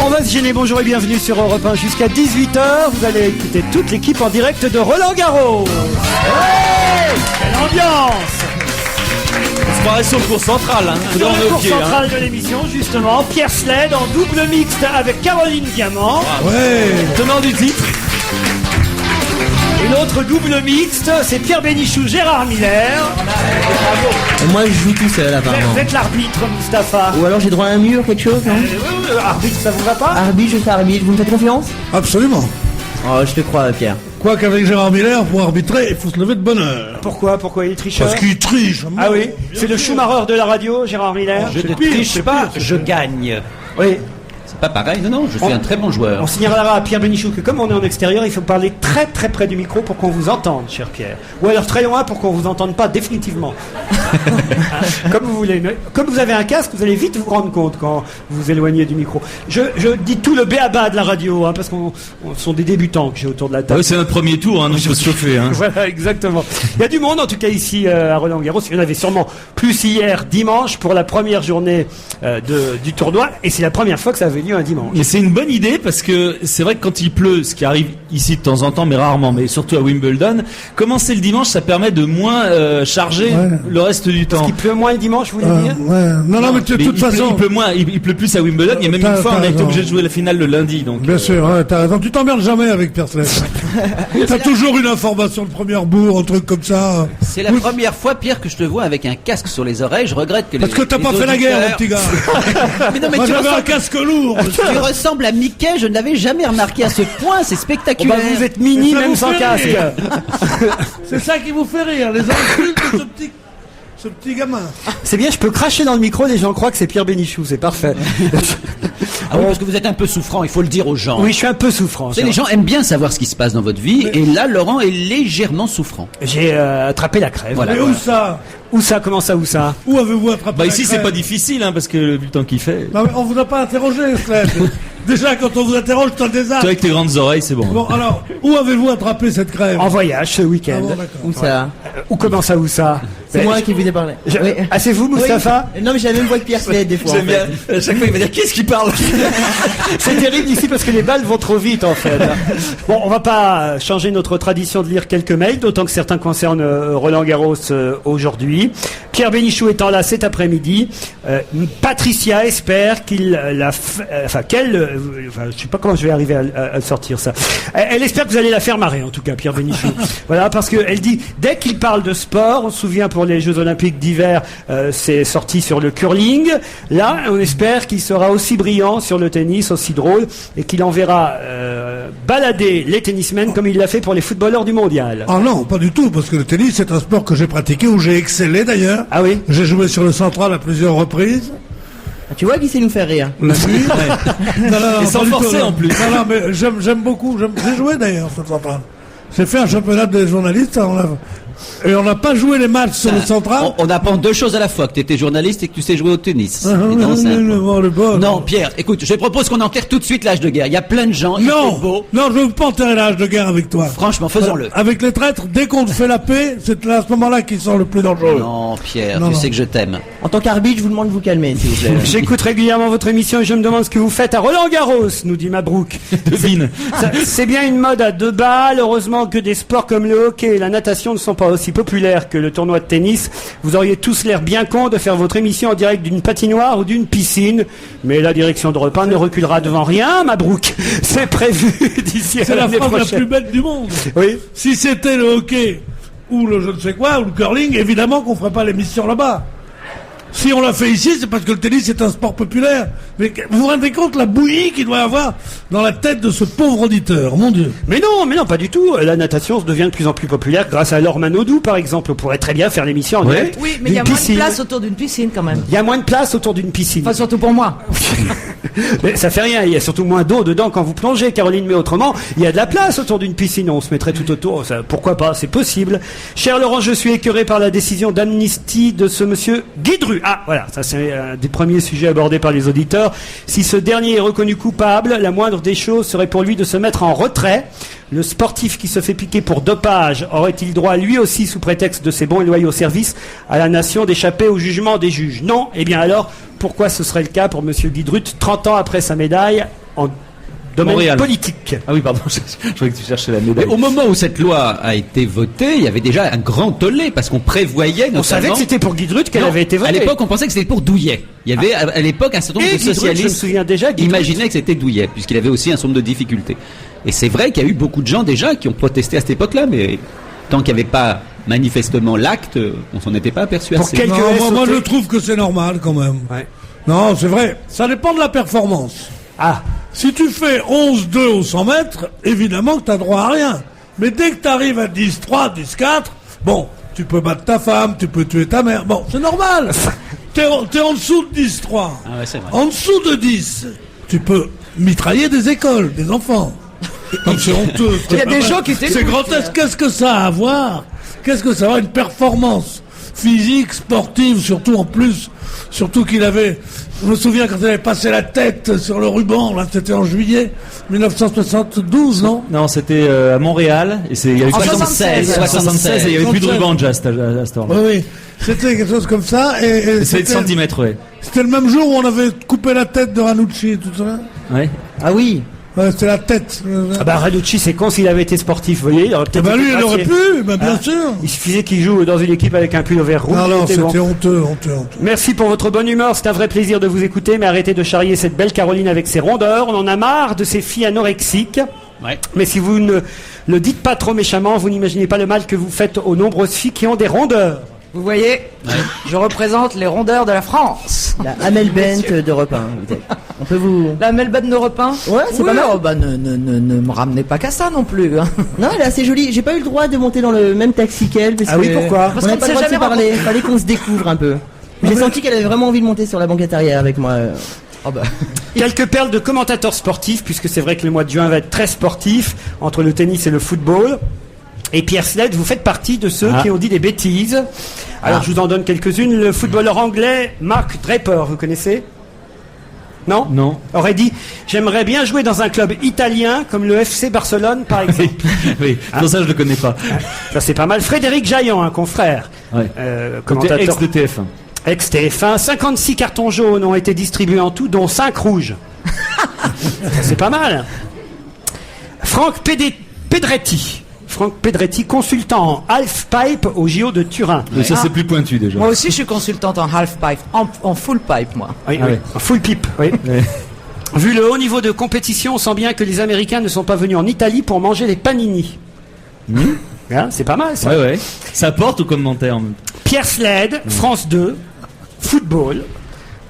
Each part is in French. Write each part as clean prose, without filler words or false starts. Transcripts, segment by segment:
On va se gêner, bonjour et bienvenue sur Europe 1 jusqu'à 18h. Vous allez écouter toute l'équipe en direct de Roland Garros. Ouais, quelle ambiance! On se paraît sur le cours central. Sur le cours central de l'émission, justement, Pierre Sled en double mixte avec Caroline Diamant. Ouais, tenant du titre. Et l'autre double mixte, c'est Pierre Bénichou, Gérard Miller. Moi je joue tout seul apparemment. Vous êtes l'arbitre, Mustapha. Ou alors j'ai droit à un mur, quelque chose, non Arbitre, ça vous va pas? Arbitre, je fais arbitre, vous me faites confiance? Absolument. Oh, je te crois, Pierre. Quoi qu'avec Gérard Miller, pour arbitrer, il faut se lever de bonne heure. Pourquoi il est tricheur? Parce qu'il triche. Ah oui, c'est le Schumacher de la radio, Gérard Miller. Je ne triche pas, je gagne. Oui. C'est pas pareil, non, je suis un très bon joueur. On signalera à Pierre Bénichou que comme on est en extérieur, il faut parler très très près du micro pour qu'on vous entende, cher Pierre. Ou alors très loin pour qu'on vous entende pas définitivement. Comme vous voulez. Mais comme vous avez un casque, vous allez vite vous rendre compte quand vous vous éloignez du micro. Je dis tout le béaba de la radio, parce qu'on sont des débutants que j'ai autour de la table. Ah oui, c'est notre premier tour, donc il faut se chauffer. Voilà, exactement. Il y a du monde en tout cas ici à Roland Garros. Il y en avait sûrement plus hier dimanche pour la première journée du tournoi, et c'est la première fois que ça avait lieu un dimanche. Mais c'est une bonne idée parce que c'est vrai que quand il pleut, ce qui arrive ici de temps en temps, mais rarement, mais surtout à Wimbledon, commencer le dimanche, ça permet de moins charger le reste du temps. Parce qu'il pleut moins le dimanche, vous voulez dire? Non, mais de toute façon. Il pleut moins, il pleut plus à Wimbledon. Il y a même une fois, on a été obligé de jouer la finale le lundi. Donc, bien sûr, t'as raison. Tu t'emmerdes jamais avec Pierre Sled. T'as toujours une information de première bourre, un truc comme ça. C'est la première fois, Pierre, que je te vois avec un casque sur les oreilles. Je regrette que Parce que t'as pas fait la guerre, mon petit gars. Mais non, mais Moi, tu j'avais un casque lourd. Tu ressembles à Mickey, je ne l'avais jamais remarqué à ce point, c'est spectaculaire. Vous êtes mini même sans casque. C'est ça qui vous fait rire, les insultes de ce petit gamin. C'est bien, je peux cracher dans le micro, les gens croient que c'est Pierre Bénichou, c'est parfait. Ah oui, parce que vous êtes un peu souffrant, il faut le dire aux gens. Oui, je suis un peu souffrant. Vous savez, les gens aiment bien savoir ce qui se passe dans votre vie, et là, Laurent est légèrement souffrant. J'ai attrapé la crève. Voilà. Mais où ça? Où ça? Comment ça? Où ça? Où avez-vous attrapé bah la ici, c'est crève? pas difficile, parce que vu le temps qu'il fait. Non, mais on vous a pas interrogé, Sled. Déjà, quand on vous interroge, c'est un désastre. Toi, avec tes grandes oreilles, c'est bon. Bon, alors, où avez-vous attrapé cette crève? En voyage ce week-end. Ah bon, d'accord. Où ça? Ou comment ça? Où ça? C'est moi qui vous ai parlé. Oui. Ah, c'est vous, Mustapha? Oui. Non, mais j'ai la même voix que Pierre Sled des fois. J'aime bien. À chaque fois, il va dire qu'est-ce qu'il parle. C'est terrible ici parce que les balles vont trop vite en fait. Bon, on va pas changer notre tradition de lire quelques mails, d'autant que certains concernent Roland Garros aujourd'hui. Pierre Bénichou étant là cet après-midi, Patricia espère je sais pas comment je vais arriver à sortir ça. Elle espère que vous allez la faire marrer en tout cas, Pierre Bénichou. Voilà, parce que elle dit dès qu'il parle de sport, on se souvient pour les Jeux Olympiques d'hiver, c'est sorti sur le curling. Là, on espère qu'il sera aussi brillant sur le tennis, aussi drôle, et qu'il enverra balader les tennismen comme il l'a fait pour les footballeurs du mondial. Ah non, pas du tout, parce que le tennis, c'est un sport que j'ai pratiqué, où j'ai excellé d'ailleurs. Ah oui? J'ai joué sur le central à plusieurs reprises. Tu vois qui sait nous faire rire? Oui. Non, Et sans pas du tout, forcer, non. en plus. Non, mais j'aime beaucoup. J'ai joué d'ailleurs sur le central. J'ai fait un championnat des journalistes. Et on n'a pas joué les matchs sur le central. On apprend deux choses à la fois, que tu étais journaliste et que tu sais jouer au tennis. Non, Pierre, écoute, je propose qu'on enterre tout de suite l'âge de guerre. Il y a plein de gens, il fait beau. Non, je ne veux pas enterrer l'âge de guerre avec toi. Franchement, faisons-le. Avec les traîtres, dès qu'on fait la paix, c'est à ce moment-là qu'ils sont le plus dangereux. Non, Pierre, Non, tu non. sais que je t'aime. En tant qu'arbitre, je vous demande de vous calmer, s'il vous plaît. J'écoute régulièrement votre émission et je me demande ce que vous faites à Roland Garros, nous dit Mabrouk. Devine. C'est bien une mode à 2 balles. Heureusement que des sports comme le hockey et la natation ne sont pas aussi populaires que le tournoi de tennis. Vous auriez tous l'air bien cons de faire votre émission en direct d'une patinoire ou d'une piscine. Mais la direction d'Europe 1 ne reculera devant rien, Mabrouk. C'est prévu d'ici à C'est la l'année phrase la prochaine. plus bête du monde. Oui. Si c'était le hockey ou le je ne sais quoi, ou le curling, évidemment qu'on ferait pas l'émission là-bas. Si on l'a fait ici, c'est parce que le tennis est un sport populaire. Mais vous vous rendez compte la bouillie qu'il doit y avoir dans la tête de ce pauvre auditeur, mon Dieu. Mais non, pas du tout. La natation devient de plus en plus populaire grâce à Laure Manodou, par exemple. On pourrait très bien faire l'émission en direct. Oui, mais il y a d'une moins de piscine. place autour d'une piscine quand même. Il y a moins de place autour d'une piscine. Enfin, surtout pour moi. Mais ça fait rien, il y a surtout moins d'eau dedans quand vous plongez, Caroline, mais autrement, il y a de la place autour d'une piscine, on se mettrait tout autour, ça, pourquoi pas, c'est possible. Cher Laurent, je suis écœuré par la décision d'amnistie de ce monsieur Guidru. Ah, voilà, ça c'est un des premiers sujets abordés par les auditeurs. Si ce dernier est reconnu coupable, la moindre des choses serait pour lui de se mettre en retrait. Le sportif qui se fait piquer pour dopage aurait-il droit, lui aussi, sous prétexte de ses bons et loyaux services à la nation, d'échapper au jugement des juges? Non. Eh bien alors, pourquoi ce serait le cas pour monsieur Guidrut, 30 ans après sa médaille en domaine Montréal. politique. Ah oui, pardon, je croyais que tu cherchais la Mais médaille. au moment où cette loi a été votée, il y avait déjà un grand tollé parce qu'on prévoyait notamment. On savait que c'était pour Guy Drut qu'elle Non, avait été votée. À l'époque, on pensait que c'était pour Douillet. Il y avait à l'époque un certain nombre Et de Guy Drut, je me socialistes souviens déjà, Guy Drut. imaginaient que c'était Douillet, puisqu'il avait aussi un certain nombre de difficultés. Et c'est vrai qu'il y a eu beaucoup de gens déjà qui ont protesté à cette époque-là, mais tant qu'il n'y avait pas manifestement l'acte, on s'en était pas aperçu Pour assez. quelques Non, moi SOT. je trouve que c'est normal quand même. Ouais. Non, c'est vrai. Ça dépend de la performance. Ah, Si tu fais 11-2 au 100 mètres, évidemment que tu n'as droit à rien. Mais dès que tu arrives à 10-3, 10-4, bon, tu peux battre ta femme, tu peux tuer ta mère. Bon, c'est normal. T'es en dessous de 10-3. Ah ouais, c'est vrai. En dessous de 10, tu peux mitrailler des écoles, des enfants. Donc c'est honteux. Il y a des gens qui étaient C'est grotesque. Qu'est-ce que ça a à voir? Qu'est-ce que ça a à voir? Une performance physique, sportive, surtout en plus. Surtout qu'il avait... Je me souviens quand il avait passé la tête sur le ruban, là, c'était en juillet 1972, non? Non, c'était à Montréal, et il y avait En 76, 76, et il y avait plus de ruban de jazz à ce temps-là. Oui, oui. C'était quelque chose comme ça. Et C'est 8 c'était centimètres, ouais. c'était le même jour où on avait coupé la tête de Ranucci et tout ça. Ouais. Ah oui. Ouais, c'était la tête. ah bah Ranucci, c'est con s'il avait été sportif, vous voyez. Il aurait Eh peut-être ben été lui, il aurait gracié. pu, ben bien Ah. sûr. Il suffisait qu'il joue dans une équipe avec un pull au vert rouge. Non, non, c'était c'était bon. honteux, honteux, honteux. Merci pour votre bonne humeur, c'est un vrai plaisir de vous écouter, mais arrêtez de charrier cette belle Caroline avec ses rondeurs. On en a marre de ces filles anorexiques. Ouais. Mais si vous ne le dites pas trop méchamment, vous n'imaginez pas le mal que vous faites aux nombreuses filles qui ont des rondeurs. Vous voyez, je représente les rondeurs de la France. La Amel Bent d'Europe 1. peut-être. On peut vous... La Melbourne d'Europe 1. Ouais, c'est pas mal. Oh, bah, ne me ramenez pas qu'à ça non plus. Hein. Non, elle est assez jolie. J'ai pas eu le droit de monter dans le même taxi qu'elle. Parce Ah oui, que pourquoi On Parce n'avait qu'on pas le ne droit de s'est se jamais parler. Fallait qu'on se découvre un peu. J'ai senti qu'elle avait vraiment envie de monter sur la banquette arrière avec moi. Oh, bah. Quelques perles de commentateurs sportifs, puisque c'est vrai que le mois de juin va être très sportif, entre le tennis et le football. Et Pierre Sled, vous faites partie de ceux qui ont dit des bêtises. Alors je vous en donne quelques-unes. Le footballeur anglais Mark Draper, vous connaissez? Non? Non. Aurait dit, j'aimerais bien jouer dans un club italien comme le FC Barcelone par exemple. Oui, pour ça je le connais pas. Ça c'est pas mal. Frédéric Jaillant, un confrère, Ouais. commentateur Ex de TF1. ex-TF1. 56 cartons jaunes ont été distribués en tout, dont 5 rouges. Ça, c'est pas mal. Franck Pedretti, consultant en half-pipe au JO de Turin. Mais ça c'est plus pointu déjà. Moi aussi, je suis consultante en half pipe, en full pipe, moi. Oui, Ah oui. ouais. En full pipe, oui. Ouais. Vu le haut niveau de compétition, on sent bien que les Américains ne sont pas venus en Italie pour manger les panini. Hein, c'est pas mal ça. Ouais, ouais. Ça porte au commentaire. Pierre Sled, France 2, football.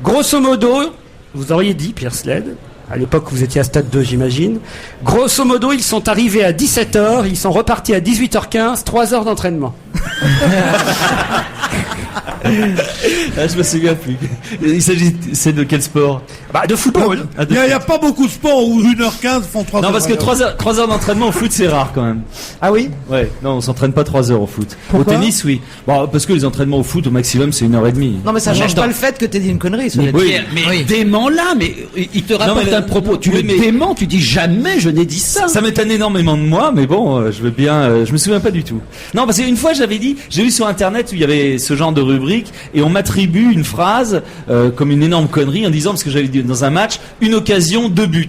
Grosso modo, vous auriez dit Pierre Sled, à l'époque vous étiez à Stade 2 j'imagine. Grosso modo, ils sont arrivés à 17h, ils sont repartis à 18h15, 3 heures d'entraînement. Ah, je me souviens plus. Il s'agit, c'est de quel sport? Bah de football. Ah, Il n'y a pas beaucoup de sports où 1h15 font 3 Non, heures. parce que 3 heures d'entraînement au foot, c'est rare quand même. Ah oui? Ouais, non, on s'entraîne pas 3 heures au foot. Pourquoi Au tennis, oui. Bon, parce que les entraînements au foot, au maximum, c'est 1h30. Non, mais ça change pas le fait que t'aies dit une connerie. Mais, Oui. Pierre, mais Oui. dément-là, mais il te rapporte mais- un propos. Tu oui, le mais- déments, tu dis jamais je n'ai dit ça. Ça m'étonne énormément de moi, mais bon, je veux bien. Je me souviens pas du tout. Non, parce qu'une fois, j'avais dit, j'ai vu sur Internet où il y avait ce genre de rubrique, et on m'attribue une phrase comme une énorme connerie en disant, parce que j'avais dit dans un match, une occasion, 2 buts.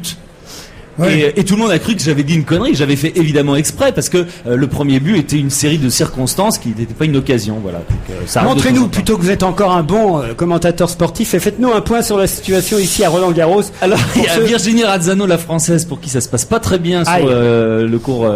Ouais. Et tout le monde a cru que j'avais dit une connerie. J'avais fait évidemment exprès parce que le premier but était une série de circonstances qui n'était pas une occasion. Voilà. Donc, ça arrive de temps Montrez-nous en temps. plutôt que vous êtes encore un bon commentateur sportif et faites-nous un point sur la situation ici à Roland-Garros. Alors, il y a ceux- Virginie Razzano, la française, pour qui ça se passe pas très bien Aïe. sur le cours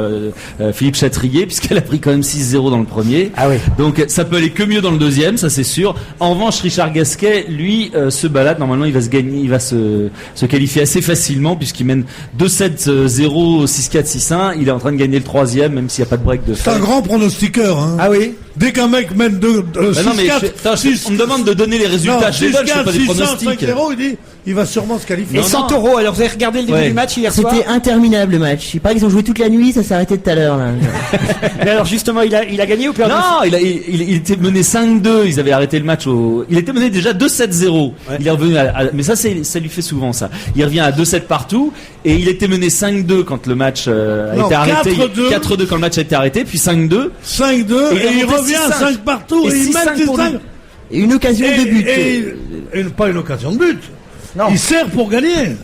Philippe Chatrier, puisqu'elle a pris quand même 6-0 dans le premier. Ah oui. Donc, ça peut aller que mieux dans le deuxième, ça c'est sûr. En revanche, Richard Gasquet, lui, se balade. Normalement, il va se gagner, il va se qualifier assez facilement, puisqu'il mène 2-7-0, 6-4, 6-1. Il est en train de gagner le troisième, même s'il n'y a pas de break de C'est un fin. grand pronostiqueur. Hein. Ah oui? Dès qu'un mec mène 2, Bah non, mais 6-4, on me demande de donner les résultats. Je les donne, je fais pas des 6-1, pronostics. 5-0, il dit, il va sûrement se qualifier. Et Santoro, alors vous avez regardé le début Ouais. du match hier soir? C'était interminable le match. Il paraît qu'ils ont joué toute la nuit, ça s'est arrêté tout à l'heure là. Mais alors justement, il a gagné ou perdu? Non, il était mené 5-2, ils avaient arrêté le match il était mené déjà 2-7-0. Ouais. Il est revenu mais ça lui fait souvent ça. Il revient à 2-7 partout et il était mené 5-2 quand le match a Non, été arrêté. 4-2. 4-2 quand le match a été arrêté, puis 5-2. 5-2, Et il et il est monté revient à 6-5. 5 partout, Et et il 6-5 met pour 5. lui. Et une occasion de but. Et pas une occasion de but. Non. Il sert pour gagner.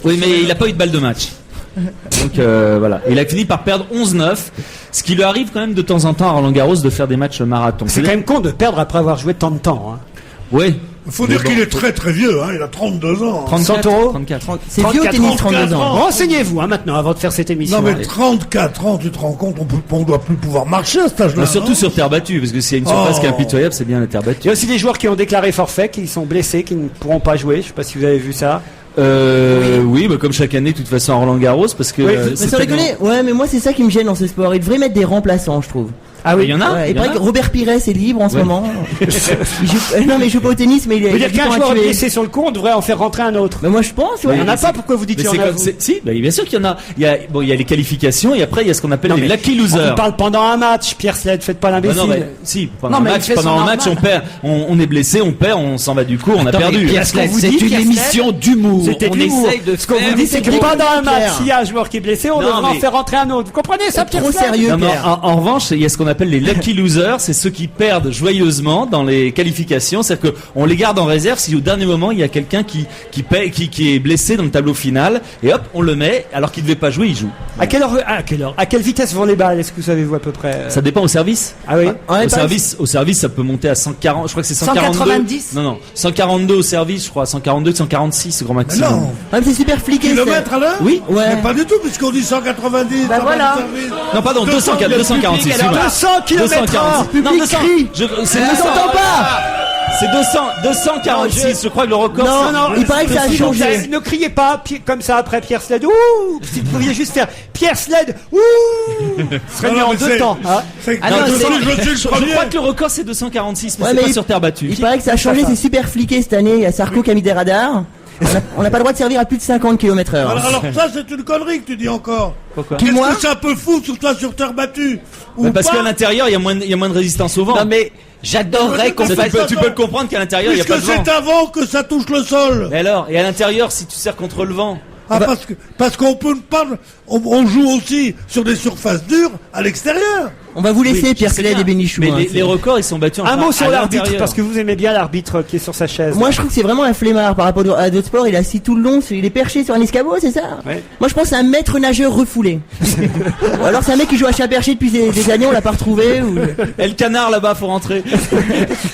Oui, mais il a pas eu de balle de match. Donc voilà, il a fini par perdre 11-9, ce qui lui arrive quand même de temps en temps à Roland Garros de faire des matchs marathon. C'est quand même con de perdre après avoir joué tant de temps. Hein. Oui. Il faut dire qu'il est très très vieux, hein. Il a 32 ans. 100 euros 34. C'est vieux au tennis, 32 ans. Renseignez-vous maintenant avant de faire cette émission. Non mais 34 ans, tu te rends compte, on doit plus pouvoir marcher à cet âge-là. Mais surtout non sur terre battue, parce que s'il y a une surface qui est impitoyable, c'est bien la terre Il y battue. a aussi des joueurs qui ont déclaré forfait, qui sont blessés, qui ne pourront pas jouer. Je sais pas si vous avez vu ça. Oui, bah, comme chaque année, de toute façon, à Roland Garros, parce que. Oui, Mais sans rigoler, ouais, mais moi c'est ça qui me gêne dans ce sport. Ils devraient mettre des remplaçants, je trouve. Ah oui, il y en a. Ouais, il il y en paraît a. que Robert Pires est libre en ce moment. Non, mais il joue pas au tennis, mais il Vous a dire du qu'un temps à joueur est tuer. blessé sur le coup, on devrait en faire rentrer un autre. Mais moi je pense, Il ouais. n'y en a pas, pourquoi vous dites Mais qu'il y en a vous si, bah, bien sûr qu'il y en a. Il y a les qualifications et après il y a ce qu'on appelle Non, les mais lucky On losers. vous parle pendant un match, Pierre Sled, faites pas Bah l'imbécile. non, mais si, pendant Non, mais un il match, fait son on normal. perd, on est blessé, on perd, on s'en va du coup, on a perdu. Pierre Sled, c'est une émission d'humour. C'était On de l'humour. essaye de Ce qu'on faire vous dit, c'est que des pendant un match, Pierre. s'il y a un joueur qui est blessé, on Non, devrait en mais- faire rentrer un autre. Vous comprenez ça, Pierre Trop Sled sérieux, Non, mais Pierre. en revanche, il y a ce qu'on appelle les lucky losers, c'est ceux qui perdent joyeusement dans les qualifications, c'est-à-dire qu'on les garde en réserve si au dernier moment il y a quelqu'un qui est blessé dans le tableau final, et hop, on le met, alors qu'il ne devait pas jouer, il joue. À quelle heure À quelle vitesse vont les balles? Est-ce que vous savez-vous à peu près Ça dépend au service. Ah oui. Ouais, Au service, ça peut monter à 140, je crois que c'est 142. 190. Non, 142 au service, je crois, 142, 146, grand Mais maximum. non. Ouais, mais c'est super fliqué. ça. Kilomètres à l'heure Oui. Ouais. Mais pas du tout, puisqu'on dit 190. Bah ça va voilà. du service. Non, pardon, 246. excuse-moi. 200 km/h. Non, 200. C'est 200. J'entends pas. C'est 246. Je crois que le record. Non, c'est- il paraît que ça a Si, donc, changé. Ne criez pas comme ça après Pierre Sled. Ouh. Si vous pouviez juste faire Pierre Sled. Ouh. Ce serait Non, mieux non, en mais deux c'est- temps. Hein. c'est- Ah non, je c'est- suis le Je premier. crois que le record c'est 246, mais Ouais, c'est mais pas il- sur terre battue. Il paraît que ça a changé, c'est super fliqué cette année. Il y a Sarko qui a mis des radars. On n'a pas le droit de servir à plus de 50 km/h. Alors ça, c'est une connerie que tu dis encore. Pourquoi Qui, Qu'est-ce moi que c'est un peu fou sur toi sur terre battue ou Parce pas qu'à l'intérieur il y a moins de résistance au vent. Non mais j'adorerais qu'on Ça, fasse. tu peux le comprendre qu'à l'intérieur il y a Puisque pas de vent. c'est avant que ça touche le sol. Et alors, et à l'intérieur si tu serres contre le vent. Ah, parce qu'on peut pas. On joue aussi sur des surfaces dures à l'extérieur. On va vous laisser, Oui, Pierre je sais Sled bien. et Bénichou. Mais hein, les c'est- records ils sont battus Un mot sur à l'arbitre, l'intérieur. parce que vous aimez bien l'arbitre qui est sur sa chaise. Moi, je trouve que c'est vraiment un flemmard par rapport à d'autres sports. Il est assis tout le long, il est perché sur un escabeau, c'est ça? Ouais. Moi, je pense que c'est un maître nageur refoulé. Ou alors c'est un mec qui joue à chat perché depuis des années, on l'a pas retrouvé. Ou... Et le canard là-bas faut rentrer.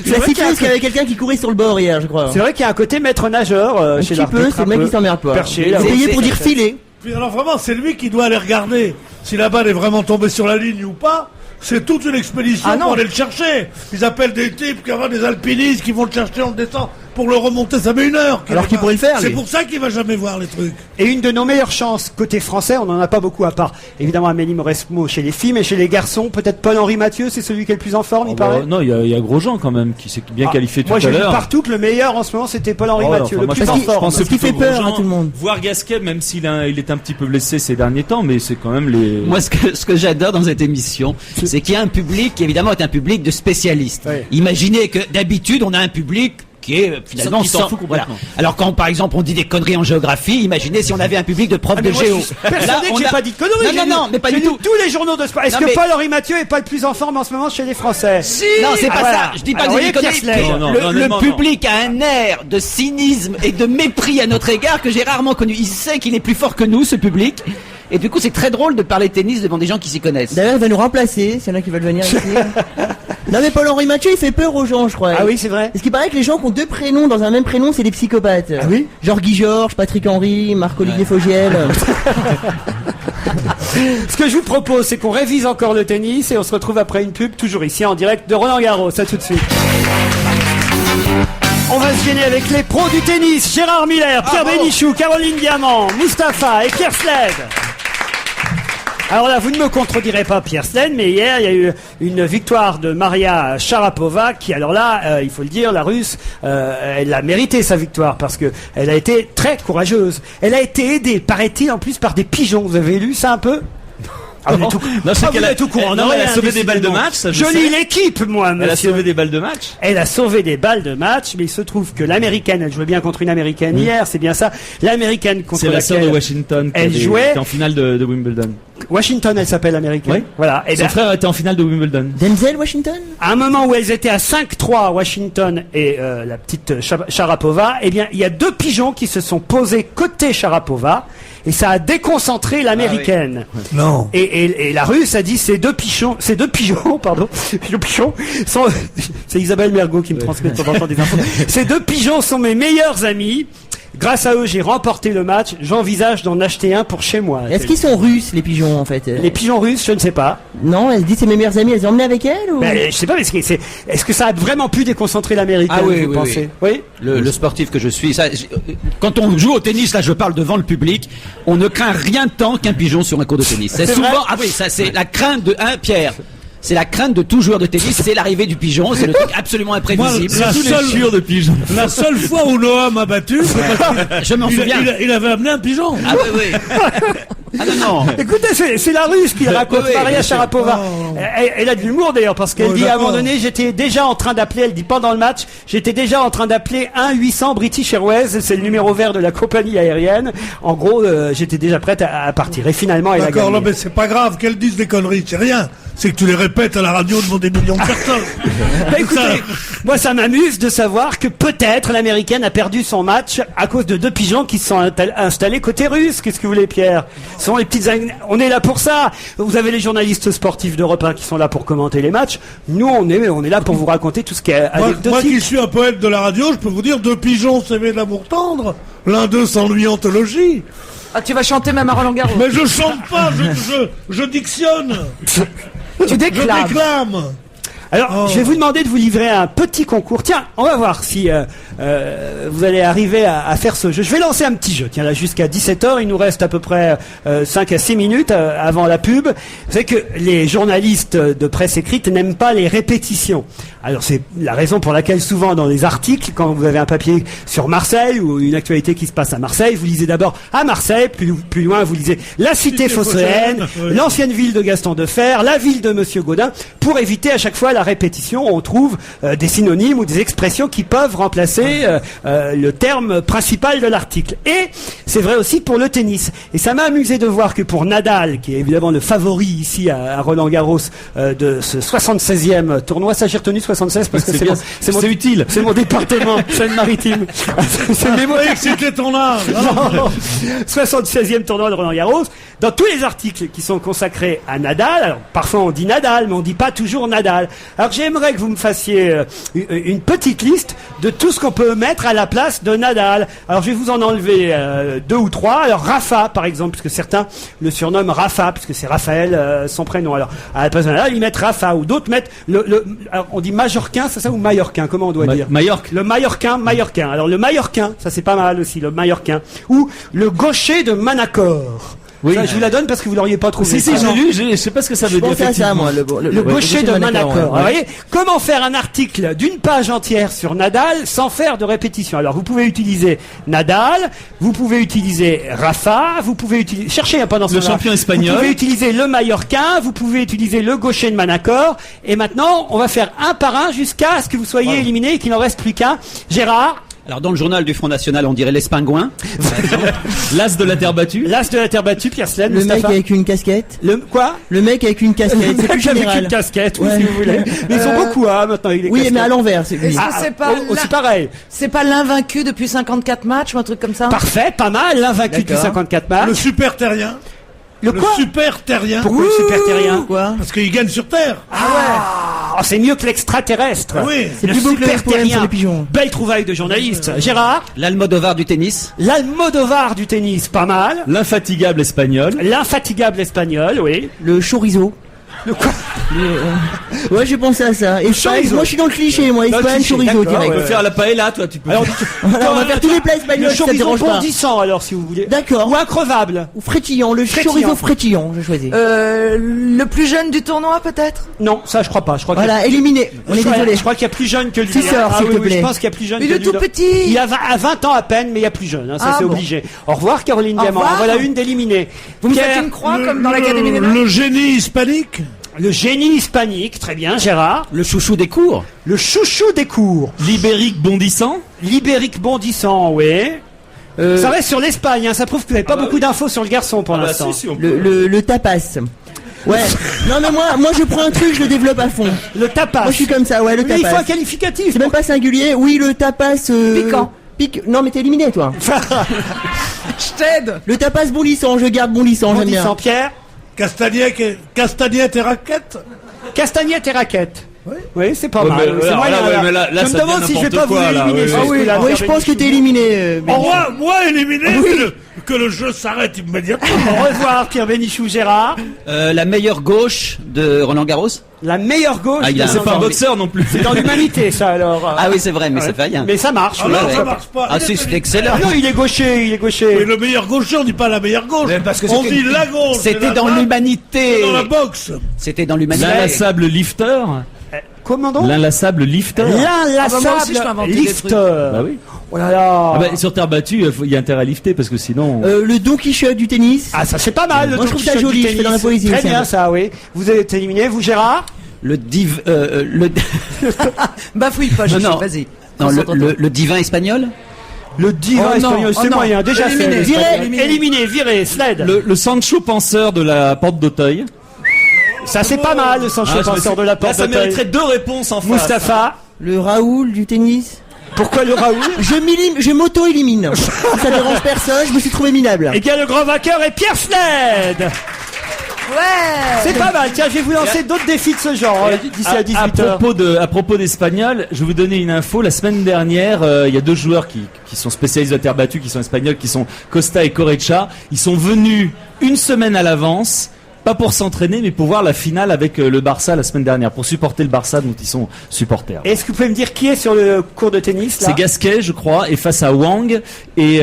C'est la cycliste qui avait quelqu'un qui courait sur le bord hier, je crois. C'est vrai qu'il y a un côté maître nageur Un chez petit l'arbitre. peu, c'est le mec qui s'emmerde pas. perché, Il là, est oui. payé pour dire filer. Puis alors vraiment, c'est lui qui doit aller regarder si la balle est vraiment tombée sur la ligne ou pas. C'est toute une expédition Ah non. pour aller le chercher. Ils appellent des types qui ont des alpinistes qui vont le chercher en descend pour le remonter. Ça met une heure. Alors qu'il pourrait le faire, C'est lui. pour ça qu'il va jamais voir les trucs. Et une de nos meilleures chances côté français, on n'en a pas beaucoup à part évidemment Amélie Mauresmo chez les filles, mais chez les garçons, peut-être Paul-Henri Mathieu, c'est celui qui est le plus en forme, il Oh, bah, paraît. non, il y a Grosjean quand même qui s'est bien qualifié tout Moi à j'ai vu l'heure. partout que le meilleur en ce moment c'était Paul-Henri Oh, Mathieu, enfin, le moi, plus je en pense- forme. je pense que Parce qu'il plutôt fait peur Grosjean. à tout le monde. Voir Gasquet, même s'il est un petit peu blessé ces derniers temps, mais c'est quand même les. Moi, ce que j'adore dans cette émission, c'est qu'il y a un public qui évidemment est un public de spécialistes. Ouais. Imaginez que d'habitude on a un public qui est finalement Qui s'en sans- fout complètement. voilà. Alors quand par exemple on dit des conneries en géographie, imaginez si on avait un public de profs Ah, mais de moi, géo. je suis persuadé Là, que on j'ai a- pas dit de conneries. Non, j'ai non, lu- non, mais pas j'ai du lu tout. tous les journaux de sport. Est-ce Non, que mais- Paul-Henri Mathieu est pas le plus en forme en ce moment chez les Français? Non, c'est pas voilà. ça. Je dis pas Alors, que voyez des conneries. Pierre Sled. Non, non, Le honnêtement, public a un air de cynisme et de mépris à notre égard que j'ai rarement connu. Il sait qu'il est plus fort que nous, ce public. Et du coup, c'est très drôle de parler tennis devant des gens qui s'y connaissent. D'ailleurs, il va nous remplacer, s'il y en a qui veulent venir ici. Non, mais Paul-Henri Mathieu, il fait peur aux gens, je crois. Ah oui, c'est vrai. Parce qu'il paraît que les gens qui ont deux prénoms dans un même prénom, c'est des psychopathes. Ah oui Genre Guy Georges, Patrick Henry, Marc-Olivier Fogiel. Ce que je vous propose, c'est qu'on révise encore le tennis et on se retrouve après une pub, toujours ici en direct de Roland Garros. À tout de suite. On va se gêner avec les pros du tennis. Gérard Miller, Pierre Bénichou, Caroline Diamant, Mustapha et Pierre Sled. Alors là, vous ne me contredirez pas, Pierre Sled, mais hier, il y a eu une victoire de Maria Sharapova qui, alors là, il faut le dire, la Russe, elle a mérité sa victoire parce que elle a été très courageuse. Elle a été aidée, paraît-il, en plus par des pigeons. Vous avez lu ça un peu? Ah, vous êtes tout, Non, je sais ah, qu'elle vous a- êtes tout courant. non, elle a rien, sauvé des balles de décidément. match, ça, je Je sais. lis l'équipe, moi, Elle a monsieur. sauvé des balles de match. Elle a sauvé des balles de match, mais il se trouve que l'américaine, elle jouait bien contre une américaine hier, c'est bien ça. L'américaine contre C'est la sœur de laquelle Washington qui elle avait- jouait. qui était en finale de Wimbledon. Washington, elle s'appelle américaine. Oui. Voilà. Et Son frère était en finale de Wimbledon. Denzel Washington? à un moment où elles étaient à 5-3, Washington et la petite Sharapova, eh bien, il y a deux pigeons qui se sont posés côté Sharapova, et ça a déconcentré l'américaine. Non. Et la Russe a dit ces deux pigeons, pardon, sont, c'est Isabelle Mergo qui me transmet de temps en temps des infos. Ces deux pigeons sont mes meilleurs amis. Grâce à eux, j'ai remporté le match. J'envisage d'en acheter un pour chez moi. Est-ce qu'ils sont russes, les pigeons, en fait? Les pigeons russes, je ne sais pas. Non, elle dit c'est mes meilleures amies, elles les ont emmenés avec elle ou... Ben, je sais pas, mais est-ce que ça a vraiment pu déconcentrer l'américaine, Ah oui, vous oui, pensez? Oui. Le sportif que je suis, quand on joue au tennis, là je parle devant le public, on ne craint rien tant qu'un pigeon sur un court de tennis. C'est souvent, vrai c'est la crainte de Pierre. C'est la crainte de tout joueur de tennis, c'est l'arrivée du pigeon, c'est le truc absolument imprévisible. Moi, de pigeons. la seule fois où Noah m'a battu, c'est parce Je m'en qu'il souviens. il avait amené un pigeon. Ah oui, oui. Ah non, non. Écoutez, c'est la Russe qui raconte, oui, Maria bien sûr. Sharapova. Elle a de l'humour d'ailleurs, parce qu'elle Oh, dit à un d'accord. moment donné, j'étais déjà en train d'appeler, elle dit pendant le match, j'étais déjà en train d'appeler 1-800 British Airways, c'est le numéro vert de la compagnie aérienne. En gros, j'étais déjà prête à partir. Et finalement, elle a D'accord, gagné. non mais c'est pas grave qu'elles disent des conneries, c'est rien. C'est que tu les répètes à la radio devant des millions de personnes. Bah, écoutez, moi ça m'amuse de savoir que peut-être l'américaine a perdu son match à cause de deux pigeons qui se sont installés côté russe. Qu'est-ce que vous voulez, Pierre? Ce sont les petites... On est là pour ça. Vous avez les journalistes sportifs d'Europe 1 qui sont là pour commenter les matchs. Nous, on est là pour vous raconter tout ce qui est Moi anecdotique. qui suis un poète de la radio, je peux vous dire deux pigeons s'aimaient d'amour tendre. L'un d'eux s'ennuie en théologie. Ah, tu vas chanter même à Roland Garros. Mais je chante pas, je dictionne. Tu Je déclames. déclame. Alors, je vais vous demander de vous livrer à un petit concours. Tiens, on va voir si vous allez arriver à faire ce jeu. Je vais lancer un petit jeu. Tiens, là, jusqu'à 17h, il nous reste à peu près 5 à 6 minutes avant la pub. Vous savez que les journalistes de presse écrite n'aiment pas les répétitions. Alors, c'est la raison pour laquelle souvent dans les articles, quand vous avez un papier sur Marseille ou une actualité qui se passe à Marseille, vous lisez d'abord à Marseille, plus loin, vous lisez la cité phocéenne, oui. l'ancienne ville de Gaston Deffer, la ville de Monsieur Gaudin, pour éviter à chaque fois la répétition. On trouve des synonymes ou des expressions qui peuvent remplacer le terme principal de l'article. Et c'est vrai aussi pour le tennis. Et ça m'a amusé de voir que pour Nadal, qui est évidemment le favori ici à Roland-Garros de ce 76e tournoi, ça j'ai retenu 76 parce que C'est bien, c'est utile. c'est mon département, Seine-Maritime. C'est mes mots. Oui, c'était ton âge. Non. 76e tournoi de Roland-Garros. Dans tous les articles qui sont consacrés à Nadal, alors parfois on dit Nadal, mais on dit pas toujours Nadal. Alors j'aimerais que vous me fassiez une petite liste de tout ce qu'on peut mettre à la place de Nadal. Alors je vais vous en enlever 2 ou 3. Alors Rafa, par exemple, puisque certains le surnomment Rafa, puisque c'est Raphaël son prénom. Alors à la place de Nadal, ils mettent Rafa, ou d'autres mettent alors, on dit Majorquin, c'est ça, ou Mallorquin, comment on doit dire? Majorque. Le Mallorquin. Alors le Mallorquin, ça c'est pas mal aussi, le Mallorquin. Ou le gaucher de Manacor. Oui. Ça, je vous la donne parce que vous l'auriez pas trouvé. Si, Ah, non. j'ai lu, je sais pas ce que ça veut Je dire. pensais à ça, moi. Le gaucher de Manacor. ouais. Alors, vous voyez, comment faire un article d'une page entière sur Nadal sans faire de répétition? Alors, vous pouvez utiliser Nadal, vous pouvez utiliser Rafa, vous pouvez utiliser, cherchez pendant ce Le temps-là. champion espagnol. Vous pouvez utiliser le Mallorquin, vous pouvez utiliser le gaucher de Manacor. Et maintenant, on va faire un par un jusqu'à ce que vous soyez éliminé et qu'il n'en reste plus qu'un. Gérard. Alors dans le journal du Front National, on dirait l'Espingouin. L'as de la terre battue. L'as de la terre battue, Pierre Slem. Le mec Mustapha. avec une casquette. Le quoi? Le mec avec une casquette, c'est plus Avec une général. casquette, oui, Ouais. si vous voulez. Mais ils sont beaucoup, hein, maintenant, avec les Oui, casquettes. mais à l'envers, c'est lui. Est-ce que c'est pas c'est pareil. c'est pas l'invaincu depuis 54 matchs ou un truc comme ça? Parfait, pas mal, l'invaincu depuis D'accord. 54 Le matchs. super terrien. Le quoi? Super terrien. Pourquoi le super terrien? Quoi? Parce qu'il gagne sur Terre. Oh, c'est mieux que l'extraterrestre. Oui. C'est Le plus beau que le super poème sur terrien. les pigeons. Belle trouvaille de journaliste. Gérard, L'Almodovar du tennis. l'Almodovar du tennis, pas mal. L'infatigable espagnol. L'infatigable espagnol, oui. Le chorizo. Le quoi? Ouais, j'ai pensé à ça. Et chorizo. moi, je suis dans le cliché, moi. Dans le Espagne, cliché, chorizo, d'accord, direct. Tu peux faire la paella, toi, tu peux. Alors, Voilà, on va faire tous les plats espagnols, le si ça te chorizo dérange pas. bondissant, alors, si vous voulez. D'accord. Ou increvable. Ou frétillant, le Frétillant. chorizo frétillant, je choisis. Le plus jeune du tournoi peut-être? Non, ça, je crois pas. Je crois Voilà, éliminé. On est je crois- désolé. Je crois qu'il y a plus jeune que lui. Tu sors, s'il oui, te oui, plaît. je pense qu'il y a plus jeune Il que est lui. tout petit. Il a 20 ans à peine, mais il y a plus jeune. Hein, ça, Ah c'est bon. obligé. Au revoir, Caroline Au Diamant. revoir. Voilà une d'éliminée. Vous me Pierre, faites une croix comme dans l'Académie des Nains? Le génie hispanique. le génie hispanique. Très bien, Gérard. Le chouchou des cours. Le chouchou des cours. Libérique bondissant. Libérique bondissant, oui. Ça reste sur l'Espagne, hein. Ça prouve que vous n'avez pas beaucoup d'infos sur le garçon pour l'instant. Le tapas. Ouais. Non mais moi je prends un truc, je le développe à fond. Le tapas. Moi je suis comme ça, ouais, le Mais il tapas. faut un qualificatif. C'est même pas singulier. Oui, le tapas. Piquant. Non mais t'es éliminé toi. Je t'aide. Le tapas bon lissant, je garde bon lissant, j'aime bien. Sans Pierre. Castagnette et raquette. Castagnette et raquette. Oui, c'est pas Ouais, mal. mais C'est alors moyen, là, ouais, là. mais là, je me ça demande devient si je vais n'importe pas vous quoi, là, éliminer. oui, sur oui. ce coup-là, Oui, je pense que t'es éliminé. Moi éliminé, que le jeu s'arrête immédiatement. Au revoir, Pierre Bénichou, Gérard. La meilleure gauche de Roland Garros. La meilleure gauche. Ah, il a- de C'est pas un l'ensemble. boxeur non plus. C'est dans l'humanité, ça, alors. Ah oui, c'est vrai, mais ça fait rien. Mais ça marche. Ah non, oui. ça marche pas. Ah si, c'est excellent. Ah non, il est gaucher, Mais le meilleur gaucher, on dit pas la meilleure gauche. parce que on c'était- dit la gauche. C'était la dans droite, l'humanité. c'est dans la boxe. C'était dans l'humanité. L'inlassable lifter. Comment donc L'inlassable lifter. Ah bah moi aussi, je peux L'inlassable inventer des lifter. Bah oui. Oh là là. Ah bah, sur terre battue, il y a intérêt à lifter parce que sinon. Le Don Quichotte du tennis. Ah, ça c'est pas mal. le Moi, je Don trouve ça Quichotte joli, du je fais dans la tennis. poésie, Très ça. bien, ça, oui. Vous êtes éliminé, vous, Gérard. Le Bafouille pas, je Non, non. vas-y. non, Concentre-toi. le divin espagnol. Le divin Oh non, espagnol, oh c'est non. moyen, déjà fait. Éliminé, l'espagnol. viré. Éliminé, viré, sled. Le Sancho penseur de la porte d'Auteuil. Ça c'est pas mal, le Sancho Ah, je me penseur suis- de la Là, porte ça d'Auteuil. mériterait 2 réponses en face. Mustapha. Le Raoul du tennis. Pourquoi le Raoul? Je m'auto-élimine. Ça dérange personne, je me suis trouvé minable. Eh bien, le grand vainqueur est Pierre Sled. Ouais. C'est pas mal. Tiens, je vais vous lancer d'autres défis de ce genre d'ici à 18h. À propos d'espagnol, je vais vous donner une info. La semaine dernière, il y a 2 joueurs qui sont spécialistes de terre battue, qui sont espagnols, qui sont Costa et Correcha. Ils sont venus une semaine à l'avance. Pas pour s'entraîner, mais pour voir la finale avec le Barça la semaine dernière, pour supporter le Barça dont ils sont supporters. Est-ce que vous pouvez me dire qui est sur le cours de tennis là? C'est Gasquet, je crois, et face à Wang. Et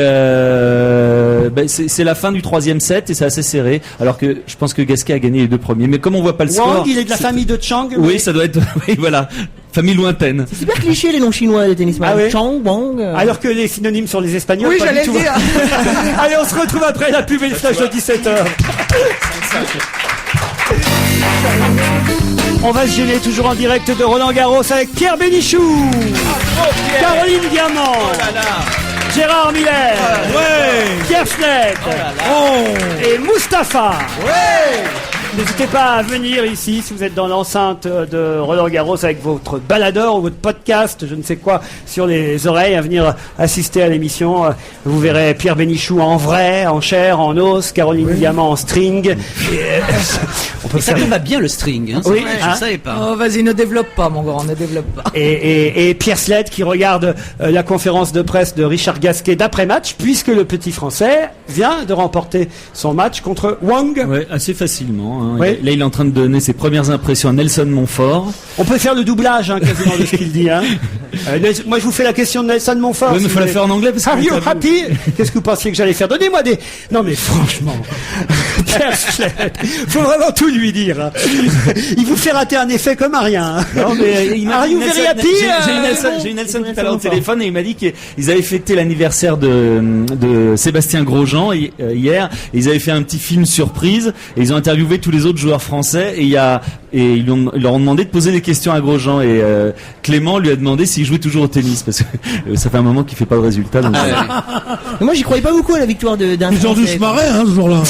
c'est la fin du 3e set et c'est assez serré. Alors que je pense que Gasquet a gagné les 2 premiers. Mais comme on voit pas le Wang, score, il est de la famille de Chang. oui, ça doit être. Oui, voilà, famille lointaine. C'est super cliché les noms chinois de tennisman. Ah oui. Chang, Wang. Alors que les synonymes sur les Espagnols. Oui, pas j'allais du le tout. dire. Allez, on se retrouve après la pub et le flash de 17h. On va se gêner toujours en direct de Roland Garros avec Pierre Bénichou, Caroline Diamant, Gérard Miller, Pierre Sled et Mustapha. N'hésitez pas à venir ici si vous êtes dans l'enceinte de Roland Garros avec votre baladeur ou votre podcast, je ne sais quoi, sur les oreilles, à venir assister à l'émission. Vous verrez Pierre Bénichou en vrai, en chair, en os, Caroline Diamant en string. On peut Et ça faire... lui va bien le string. Hein, Oui, je hein. savais pas. Oh, vas-y, ne développe pas, mon grand, ne développe pas. Et Pierre Sled qui regarde la conférence de presse de Richard Gasquet d'après-match, puisque le petit Français vient de remporter son match contre Wang. Ouais, assez facilement. Hein. Oui. Là, il est en train de donner ses premières impressions à Nelson Montfort. On peut faire le doublage quasiment de ce qu'il dit. Moi, je vous fais la question de Nelson Montfort. Oui, mais si faut vous la voulez. faire en anglais parce que. Are you happy? Qu'est-ce que vous pensiez que j'allais faire? Donnez-moi des... Non mais franchement, Pierre Sled, faut vraiment tout lui dire. Hein. Il vous fait rater un effet comme à rien. Hein. Non, mais il m'a Are dit you Nelson- very happy? J'ai eu Nelson tout à l'heure au Montfort. téléphone et il m'a dit qu'ils avaient fêté l'anniversaire de Sébastien Grosjean hier. Et ils avaient fait un petit film surprise et ils ont interviewé tous les autres joueurs français et ils leur ont demandé de poser des questions à Grosjean et Clément lui a demandé s'il jouait toujours au tennis parce que ça fait un moment qu'il fait pas de résultat. Donc, Mais moi j'y croyais pas beaucoup à la victoire d'un Ils ont dû Français. se marrer, ce jour-là.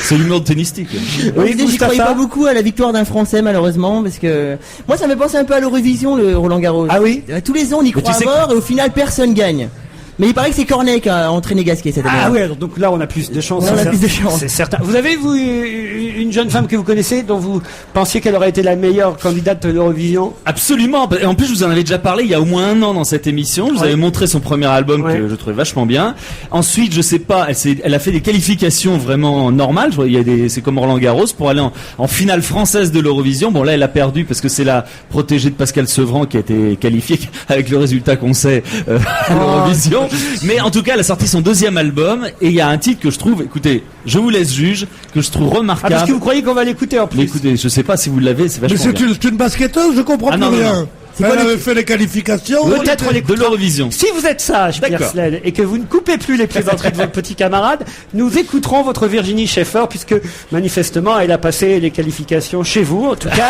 c'est l'humour de tennistique. Oui, j'y Mustapha. croyais pas beaucoup à la victoire d'un Français malheureusement parce que moi ça me fait penser un peu à l'Eurovision le Roland Garros. Ah oui? Tous les ans on y croit tu sais à mort et au final personne gagne. Mais il paraît que c'est Cornet qui a entraîné Gasquet cette année. Ah oui, alors donc là on a plus de chance. On a c'est plus de chance. C'est certain. Vous avez vous une jeune femme que vous connaissez dont vous pensiez qu'elle aurait été la meilleure candidate de l'Eurovision? Absolument. Et en plus, je vous en avais déjà parlé il y a au moins 1 an dans cette émission. Je vous Ouais. avais montré son premier album Ouais. que je trouvais vachement bien. Ensuite, je sais pas, elle a fait des qualifications vraiment normales. Je vois, c'est comme Roland Garros pour aller en finale française de l'Eurovision. Bon, là, elle a perdu parce que c'est la protégée de Pascal Sevran qui a été qualifiée avec le résultat qu'on sait à l'Eurovision. Mais en tout cas, elle a sorti son 2e album et il y a un titre que je trouve, écoutez, je vous laisse juge, que je trouve Ah, remarquable. parce que vous croyez qu'on va l'écouter en plus. Mais écoutez, je sais pas si vous l'avez, c'est Mais vachement bien. c'est une basketteuse, je comprends Ah plus non, non, rien. non. Elle avait fait les qualifications. Peut-être de l'Eurovision. Si vous êtes sage, Pierre D'accord. Slel, et que vous ne coupez plus les plaisanteries de votre petit camarade, nous écouterons votre Virginie Schaeffer, puisque manifestement elle a passé les qualifications chez vous, en tout cas,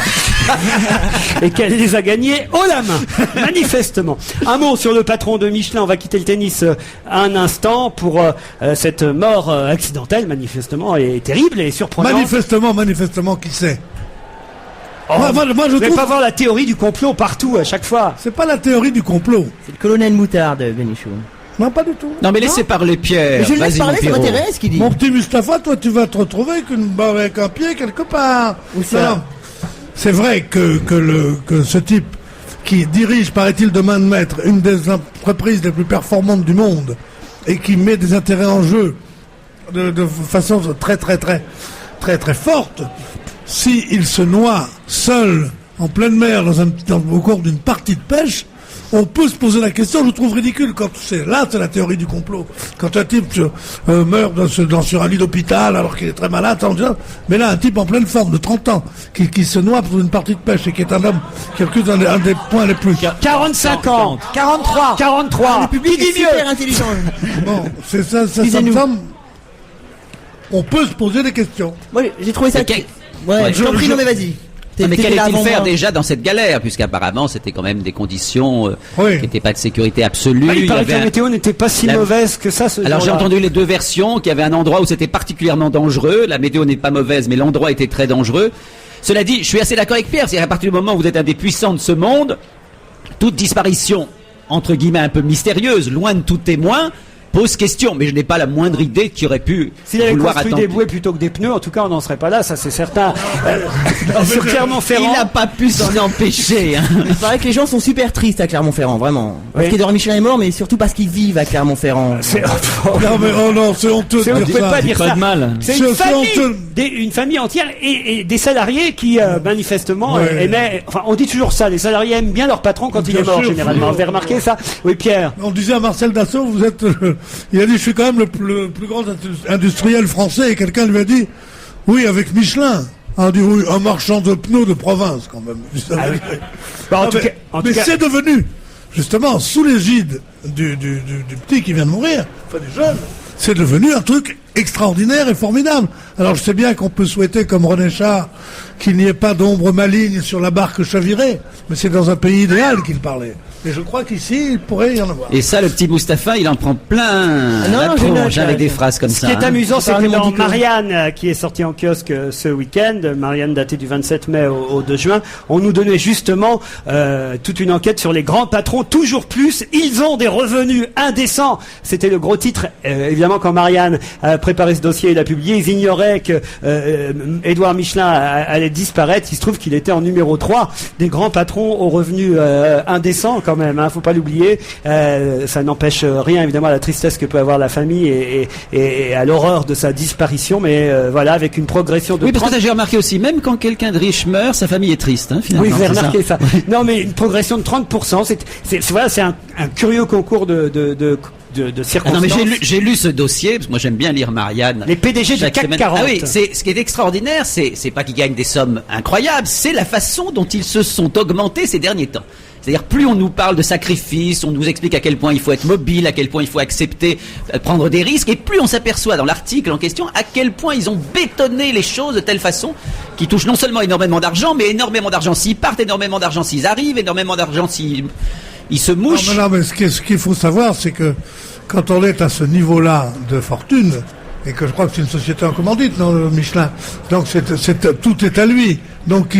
et qu'elle les a gagnées haut la main, manifestement. Un mot sur le patron de Michelin. On va quitter le tennis un instant pour cette mort accidentelle, manifestement, et terrible et surprenante. Manifestement, qui sait? Oh, moi, je vous ne trouve. pas voir la théorie du complot partout, à chaque fois. C'est pas la théorie du complot. C'est le colonel Moutarde, Bénichou. Non, pas du tout. Non, mais laissez parler Pierre. Mais je le laisse Vas-y, mon parler, ça Pierrot. m'intéresse ce qu'il dit. Mon petit Mustapha, toi, tu vas te retrouver avec un pied quelque part. Où ça? Non. C'est vrai que ce type qui dirige, paraît-il, de main de maître, une des entreprises les plus performantes du monde et qui met des intérêts en jeu de façon très forte, si il se noie seul en pleine mer au cours d'une partie de pêche, on peut se poser la question. Je trouve ridicule quand c'est la théorie du complot. Quand un type meurt sur un lit d'hôpital alors qu'il est très malade, mais là un type en pleine forme de 30 ans qui se noie pour une partie de pêche et qui est un homme qui occupe un des points les plus 45 ans. 43. 43. Le public Qui dit est mieux? super intelligent. bon, c'est ça me Disez-nous. semble. On peut se poser des questions. Moi, j'ai trouvé ça. Ok. Ouais, je t'en prie, non mais vas-y. Ah, mais T'étais là qu'allait-il avant faire moi. déjà dans cette galère, puisqu'apparemment c'était quand même des conditions Oui. qui n'étaient pas de sécurité absolue. Il Il y paraît avait que la un- météo n'était pas si La- mauvaise que ça ce Alors j'ai jour-là. entendu les deux versions, qu'il y avait un endroit où c'était particulièrement dangereux. La météo n'est pas mauvaise, mais l'endroit était très dangereux. Cela dit, je suis assez d'accord avec Pierre, c'est à partir du moment où vous êtes un des puissants de ce monde, toute disparition, entre guillemets, un peu mystérieuse, loin de tout témoin, pose question. Mais je n'ai pas la moindre idée qui aurait pu S'il avait vouloir construit attendre. des bouées plutôt que des pneus, en tout cas, on n'en serait pas là, ça c'est certain. Sur Il Clermont-Ferrand, n'a pas pu s'en empêcher. Hein. Il paraît que les gens sont super tristes à Clermont-Ferrand, vraiment. Parce Oui. qu'Edouard Michelin est mort, mais surtout parce qu'ils vivent à Clermont-Ferrand. c'est Non mais oh non, c'est honteux C'est- de on ne dire peut ça. pas dire Pas ça. de mal. C'est C'est une famille, honteux. une famille entière et des salariés qui manifestement Ouais. aimaient. Enfin, on dit toujours ça. Les salariés aiment bien leur patron quand il Bien est mort sûr, généralement. Vous avez remarqué ça? Oui, Pierre. On disait à Marcel Dassault, vous êtes, il a dit, je suis quand même le plus grand industriel français, et quelqu'un lui a dit, oui, avec Michelin. On dit, oui, un marchand de pneus de province, quand même. Bon, en tout cas, mais c'est devenu, justement, sous l'égide du petit qui vient de mourir, enfin du jeune, c'est devenu un truc extraordinaire et formidable. Alors je sais bien qu'on peut souhaiter, comme René Char, qu'il n'y ait pas d'ombre maligne sur la barque chavirée, mais c'est dans un pays idéal qu'il parlait. Et je crois qu'ici, il pourrait y en avoir. Et ça, le petit Mustapha, il en prend plein Non, la non, je tronche note, avec des ouais. phrases comme Ce ça. qui est hein. amusant, c'est que Parle-nous, dans Dico. Marianne, qui est sortie en kiosque ce week-end, Marianne datée du 27 mai au 2 juin, on nous donnait justement toute une enquête sur les grands patrons, toujours plus, ils ont des revenus indécents. C'était le gros titre. Évidemment, quand Marianne a préparé ce dossier et l'a publié, ils ignoraient que Édouard Michelin allait disparaître. Il se trouve qu'il était en numéro 3 des grands patrons aux revenus indécents quand même, hein, faut pas l'oublier. Ça n'empêche rien évidemment à la tristesse que peut avoir la famille et à l'horreur de sa disparition, mais voilà, avec une progression de Oui, parce 30. que ça, j'ai remarqué aussi, même quand quelqu'un de riche meurt, sa famille est triste, hein, finalement. Oui, vous avez c'est remarqué ça. Non, mais une progression de 30%. Voilà, c'est un curieux concours de Ah circonstances. non, mais j'ai lu ce dossier, parce que moi j'aime bien lire Marianne. Les PDG du chaque CAC semaine. 40. Ah oui, ce qui est extraordinaire, c'est pas qu'ils gagnent des sommes incroyables, c'est la façon dont ils se sont augmentés ces derniers temps. C'est-à-dire, plus on nous parle de sacrifice, on nous explique à quel point il faut être mobile, à quel point il faut accepter, prendre des risques, et plus on s'aperçoit dans l'article en question à quel point ils ont bétonné les choses de telle façon qu'ils touchent non seulement énormément d'argent, mais énormément d'argent s'ils partent, énormément d'argent s'ils arrivent, énormément d'argent s'ils se mouchent. Non, mais ce qu'il faut savoir, c'est que quand on est à ce niveau-là de fortune, et que je crois que c'est une société en commandite, non, le Michelin, donc tout est à lui. Donc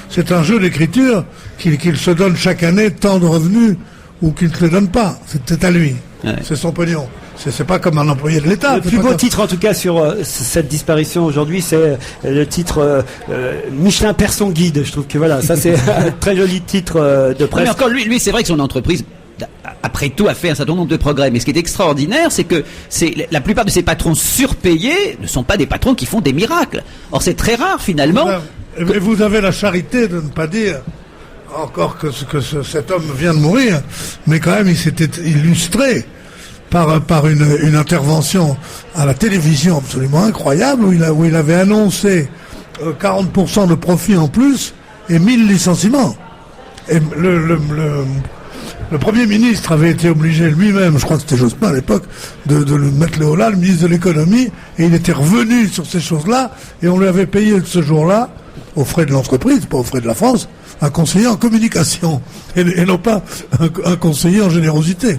c'est un jeu d'écriture qu'il se donne chaque année tant de revenus ou qu'il ne se le donne pas. C'est à lui. Ouais. C'est son pognon. C'est pas comme un employé de l'État. Le C'est plus pas beau comme- titre, en tout cas, sur cette disparition aujourd'hui, c'est le titre Michelin perd son guide. Je trouve que voilà, ça c'est un très joli titre de Oui, presse. mais encore lui, c'est vrai que son entreprise, après tout, a fait un certain nombre de progrès. Mais ce qui est extraordinaire, c'est que la plupart de ces patrons surpayés ne sont pas des patrons qui font des miracles. Or, c'est très rare finalement. Et vous avez la charité de ne pas dire encore que cet homme vient de mourir, mais quand même il s'était illustré par une intervention à la télévision absolument incroyable où il avait annoncé 40% de profit en plus et 1000 licenciements. Et le Premier ministre avait été obligé lui-même, je crois que c'était Jospin à l'époque, de le mettre le haut là, le ministre de l'économie, et il était revenu sur ces choses-là, et on lui avait payé ce jour-là, aux frais de l'entreprise, pas aux frais de la France, un conseiller en communication, et non pas un conseiller en générosité.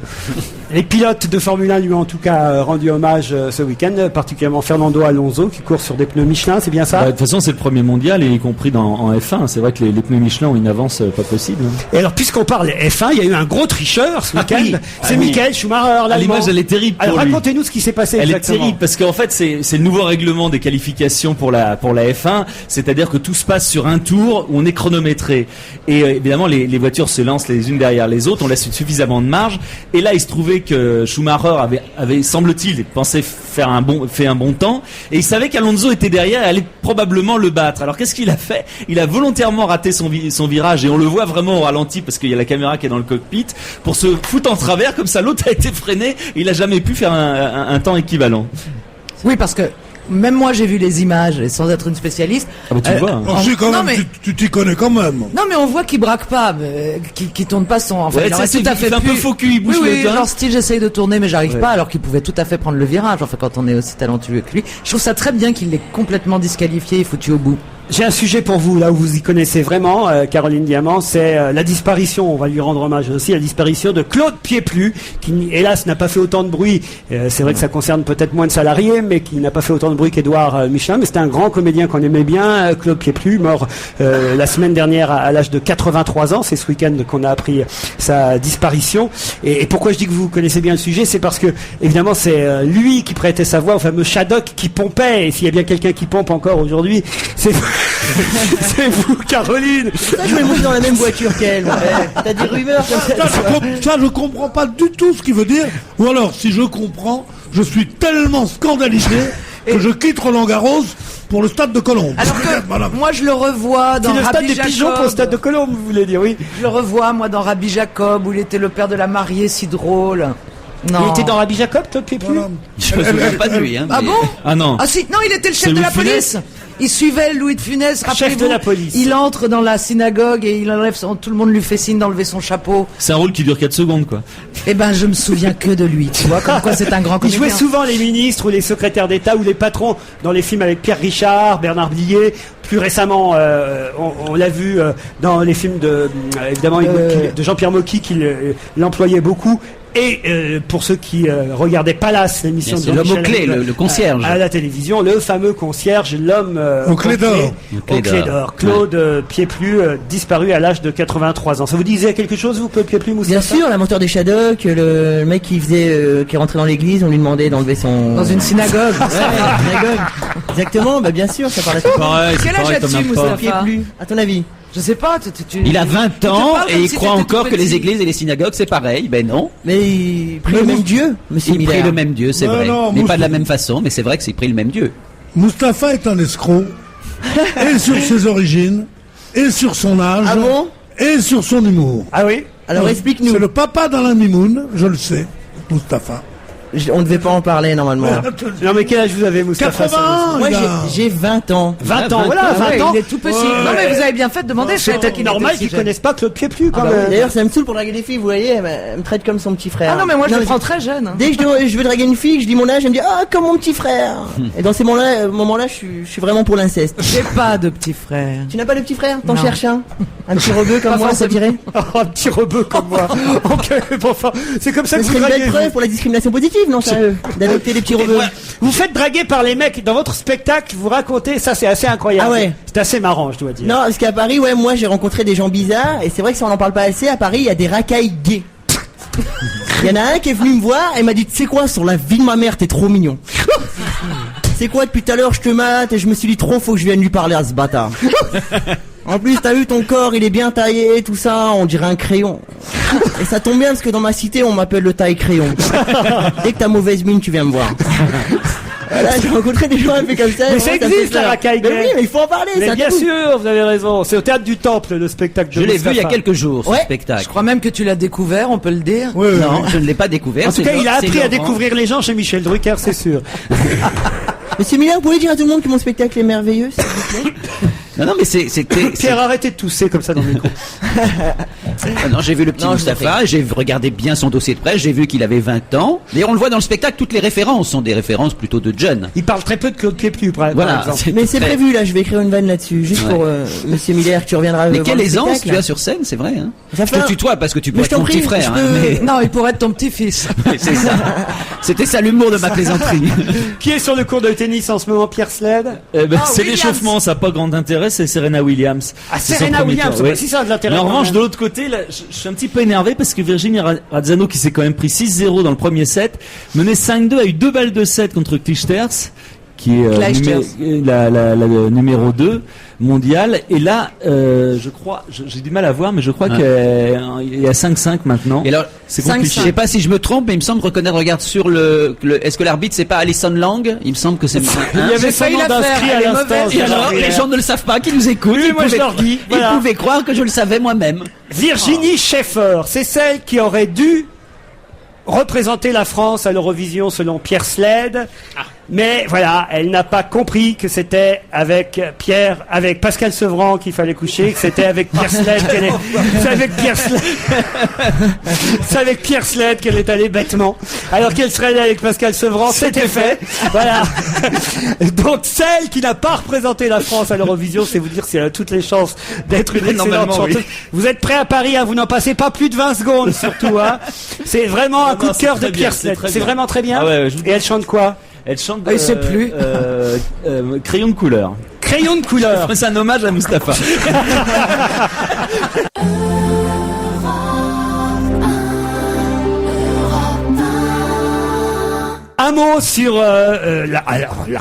Les pilotes de Formule 1 lui ont en tout cas rendu hommage ce week-end, particulièrement Fernando Alonso qui court sur des pneus Michelin, c'est bien ça? De toute façon, c'est le premier mondial, et y compris en F1. C'est vrai que les pneus Michelin ont une avance pas possible. Et alors, puisqu'on parle F1, il y a eu un gros tricheur ce week-end. C'est Michael Schumacher, l'Allemand. L'image, elle est terrible pour alors, lui. racontez-nous ce qui s'est passé Elle exactement. est terrible parce qu'en fait, c'est le nouveau règlement des qualifications pour la F1. C'est-à-dire que tout se passe sur un tour où on est chronométré. Et évidemment, les voitures se lancent les unes derrière les autres. On laisse suffisamment de marge. Et là, il se trouvait que Schumacher avait semble-t-il, pensé faire un bon temps, et il savait qu'Alonso était derrière et allait probablement le battre. Alors qu'est-ce qu'il a fait? Il a volontairement raté son virage, et on le voit vraiment au ralenti parce qu'il y a la caméra qui est dans le cockpit, pour se foutre en travers, comme ça l'autre a été freiné, et il a jamais pu faire un temps équivalent. Oui, parce que même moi j'ai vu les images, et sans être une spécialiste. Ah bah tu le vois. Tu t'y connais quand même. Non, mais on voit qu'il braque pas, qu'il tourne pas son. Enfin, Ouais, il aurait ça, tout à fait il fait un peu faux cul, il bouge oui, le doigt. genre style j'essaye de tourner mais j'arrive pas, alors qu'il pouvait tout à fait prendre le virage. Enfin, quand on est aussi talentueux que lui, je trouve ça très bien qu'il l'ait complètement disqualifié et foutu au bout. J'ai un sujet pour vous, là où vous y connaissez vraiment, Caroline Diamant, c'est la disparition, on va lui rendre hommage aussi, la disparition de Claude Pieplu, qui hélas n'a pas fait autant de bruit, c'est vrai que ça concerne peut-être moins de salariés, mais qui n'a pas fait autant de bruit qu'Édouard Michelin, mais c'était un grand comédien qu'on aimait bien, Claude Pieplu, mort la semaine dernière à l'âge de 83 ans, c'est ce week-end qu'on a appris sa disparition, et pourquoi je dis que vous connaissez bien le sujet, c'est parce que, évidemment, c'est lui qui prêtait sa voix au fameux Shadok qui pompait, et s'il y a bien quelqu'un qui pompe encore aujourd'hui, c'est c'est vous, Caroline. Ça, je vais monter dans la même voiture qu'elle. T'as des rumeurs comme ça. Ça, je comprends pas du tout ce qu'il veut dire. Ou alors, si je comprends, je suis tellement scandalisé que je quitte Roland-Garros pour le stade de Colombes. Alors que moi je le revois dans C'est le stade Rabbi des Jacob. pigeons pour le stade de Colombes, vous voulez dire, oui. Je le revois moi dans Rabbi Jacob où il était le père de la mariée, si drôle. Non. Il était dans Rabbi Jacob, Claude Pieplu. Voilà. Je me souviens pas de lui. Hein, Ah mais- bon? Ah non. Ah si, non, il était le chef C'est de la Louis de Funès police. Il suivait Louis de Funès, rappelez-vous. de la police. Il entre dans la synagogue et il enlève tout le monde lui fait signe d'enlever son chapeau. C'est un rôle qui dure 4 secondes, quoi. Eh ben, je me souviens que de lui, tu vois, comme quoi c'est un grand Il comédien. jouait souvent les ministres ou les secrétaires d'État ou les patrons dans les films avec Pierre Richard, Bernard Blier. Plus récemment, on l'a vu dans les films évidemment, de Jean-Pierre Mocky, qu'il l'employait beaucoup. Et pour ceux qui regardaient Palace, l'émission Bien de sûr, l'homme Jean-Michel au clé, Houellebecq, le concierge. à la télévision, le fameux concierge, l'homme Au clé d'or. au clé d'or. Claude Pieplu, disparu à l'âge de 83 ans. Ça vous disait quelque chose, vous, Claude Pieplu, Moustapha? Bien sûr, l'inventeur des Shadok, le mec qui faisait, qui est rentré dans l'église, on lui demandait d'enlever son. Dans une synagogue. Ouais, synagogue. Exactement, bah bien sûr, ça parlait de Pareil, c'est Quel âge pareil, as-tu, t'en as pas. Moustapha? Pieplu. À ton avis? Je sais pas, Il a 20 ans parles et comme il si croit t'étais encore tout que les petit. églises et les synagogues c'est pareil. Ben non. Mais il prie le même Dieu, monsieur Il prie Miller. le même Dieu, c'est Non, vrai. non, mais moi, pas de la je- même façon, mais c'est vrai que c'est prie le même Dieu. Mustapha est un escroc, et sur ses origines, et sur son âge, Ah bon? et sur son humour. Ah oui? Alors explique-nous. C'est le papa d'Alain Mimoun, je le sais, Mustapha. On ne devait pas en parler normalement. Non, mais quel âge vous avez, Moustapha? 80 Moi il a- j'ai 20 ans. 20 ans, 20 voilà, ans, 20 Ouais, ans. il est tout petit. Ouais. Non mais vous avez bien fait de demander. C'est peut-être normal qu'ils connaissent pas Claude Pieplu, quand même. D'ailleurs, ça me saoule pour draguer des filles, vous voyez, elle me traite comme son petit frère. Ah non mais moi je le mais prends très jeune. hein. Dès que je veux draguer une fille, je dis mon âge, elle me dit ah comme mon petit frère. Et dans ces moments-là, je suis vraiment pour l'inceste. J'ai pas de petit frère. Tu n'as pas de petit frère? T'en Non. cherches un? Un petit rebeu comme Pas moi, ça forcément. dirait? Oh, un petit rebeu comme moi. Ok, bon, enfin, c'est comme ça Ce que serait vous une belle draguez. preuve pour la discrimination positive, non, sérieux? D'adopter des petits rebeux. Vous faites draguer par les mecs dans votre spectacle, vous racontez, ça c'est assez incroyable. Ah ouais. C'est assez marrant, je dois dire. Non, parce qu'à Paris, ouais, moi j'ai rencontré des gens bizarres, et c'est vrai que ça on n'en parle pas assez, à Paris il y a des racailles gays. Il y en a un qui est venu me voir et m'a dit, tu sais quoi, sur la vie de ma mère, t'es trop mignon. C'est quoi, depuis tout à l'heure je te mate et je me suis dit trop, faut que je vienne lui parler à ce bâtard. En plus, t'as vu ton corps, il est bien taillé, tout ça, on dirait un crayon. Et ça tombe bien parce que dans ma cité, on m'appelle le taille crayon. Dès que t'as mauvaise mine, tu viens me voir. Voilà, j'ai rencontré des gens un peu comme ça. Mais et ça moi, me existe, fait la peur. racaille Mais gay. oui, mais il faut en parler, Mais ça bien tout. sûr, vous avez raison. C'est au théâtre du Temple, le spectacle de Je l'ai vu il y a Moustapha. quelques jours, ce Ouais. spectacle. Je crois même que tu l'as découvert, on peut le dire. Oui, oui, Non, oui. je ne l'ai pas découvert. En tout c'est cas, il a c'est appris à Laurent. découvrir les gens chez Michel Drucker, c'est sûr. Monsieur Miller, vous pouvez dire à tout le monde que mon spectacle est merveilleux, s'il vous plaît? Non, mais c'était. Pierre, arrêtez de tousser comme ça dans le micro. Non, j'ai vu le petit Non, je Mustapha, j'ai regardé bien son dossier de presse, j'ai vu qu'il avait 20 ans. D'ailleurs, on le voit dans le spectacle, toutes les références sont des références plutôt de jeunes. Il parle très peu de Claude Képlu, par Voilà. exemple. Mais c'est très- prévu là, je vais écrire une vanne là-dessus, juste Ouais. pour Monsieur Miller, tu reviendras. Mais voir quelle le aisance spectacle, tu là. as sur scène, c'est vrai. Hein. Ça Je fait te un- tutoie parce que tu peux Mais être je t'en mon petit prie, frère. je Hein, peux- mais... Non, il pourrait être ton petit-fils. c'est ça. C'était ça l'humour de ma plaisanterie. Qui est sur le cours de tennis en ce moment, Pierre Sled? Eh ben, c'est Williams. l'échauffement, ça n'a pas grand intérêt, c'est Serena Williams. Ah, C'est son Serena premier Williams, tour, bah, ouais. si ça a de l'intérêt. Mais en quand revanche, même. de l'autre côté, là, je suis un petit peu énervé parce que Virginie Razzano, qui s'est quand même pris 6-0 dans le premier set, menait 5-2, a eu 2 balles de 7 contre Clijsters, qui est Clijsters. la numéro 2 mondiale. Et là, je crois, j'ai du mal à voir, mais je crois Ouais. qu'il y a 5-5 maintenant. Et alors, C'est 5-5. compliqué. je sais pas si je me trompe, mais il me semble reconnaître, regarde sur est-ce que l'arbitre c'est pas Alison Lang? Il me semble que c'est. Il y Hein avait J'ai son failli nom la d'inscrit faire, à elle est l'instant. mauvaise. Et alors, les gens ne le savent pas, qui nous écoutent. Oui, ils moi, je pouvaient- leur dis, voilà. Ils pouvaient croire que je le savais moi-même. Virginie Schaeffer, c'est celle qui aurait dû représenter la France à l'Eurovision selon Pierre Sled. Mais voilà, elle n'a pas compris que c'était avec Pascal Sevran qu'il fallait coucher, que c'était avec Pierre Sled c'est avec Pierre Sled. C'est avec Pierre Sled qu'elle est allée bêtement. Alors qu'elle serait allée avec Pascal Sevran, c'était fait. Voilà. Donc celle qui n'a pas représenté la France à l'Eurovision, c'est vous dire si elle a toutes les chances d'être une excellente Normalement, chanteuse. oui. Vous êtes prêts à Paris, hein, vous n'en passez pas plus de 20 secondes surtout. Hein. C'est vraiment un coup de c'est cœur de très bien, Pierre c'est Sled. très C'est bien. vraiment très bien. Ah ouais, je vous Et elle chante quoi? Elle chante. Ah, il sait plus. Crayon de couleur. Crayon de couleur. C'est un hommage à Mustapha. Un mot sur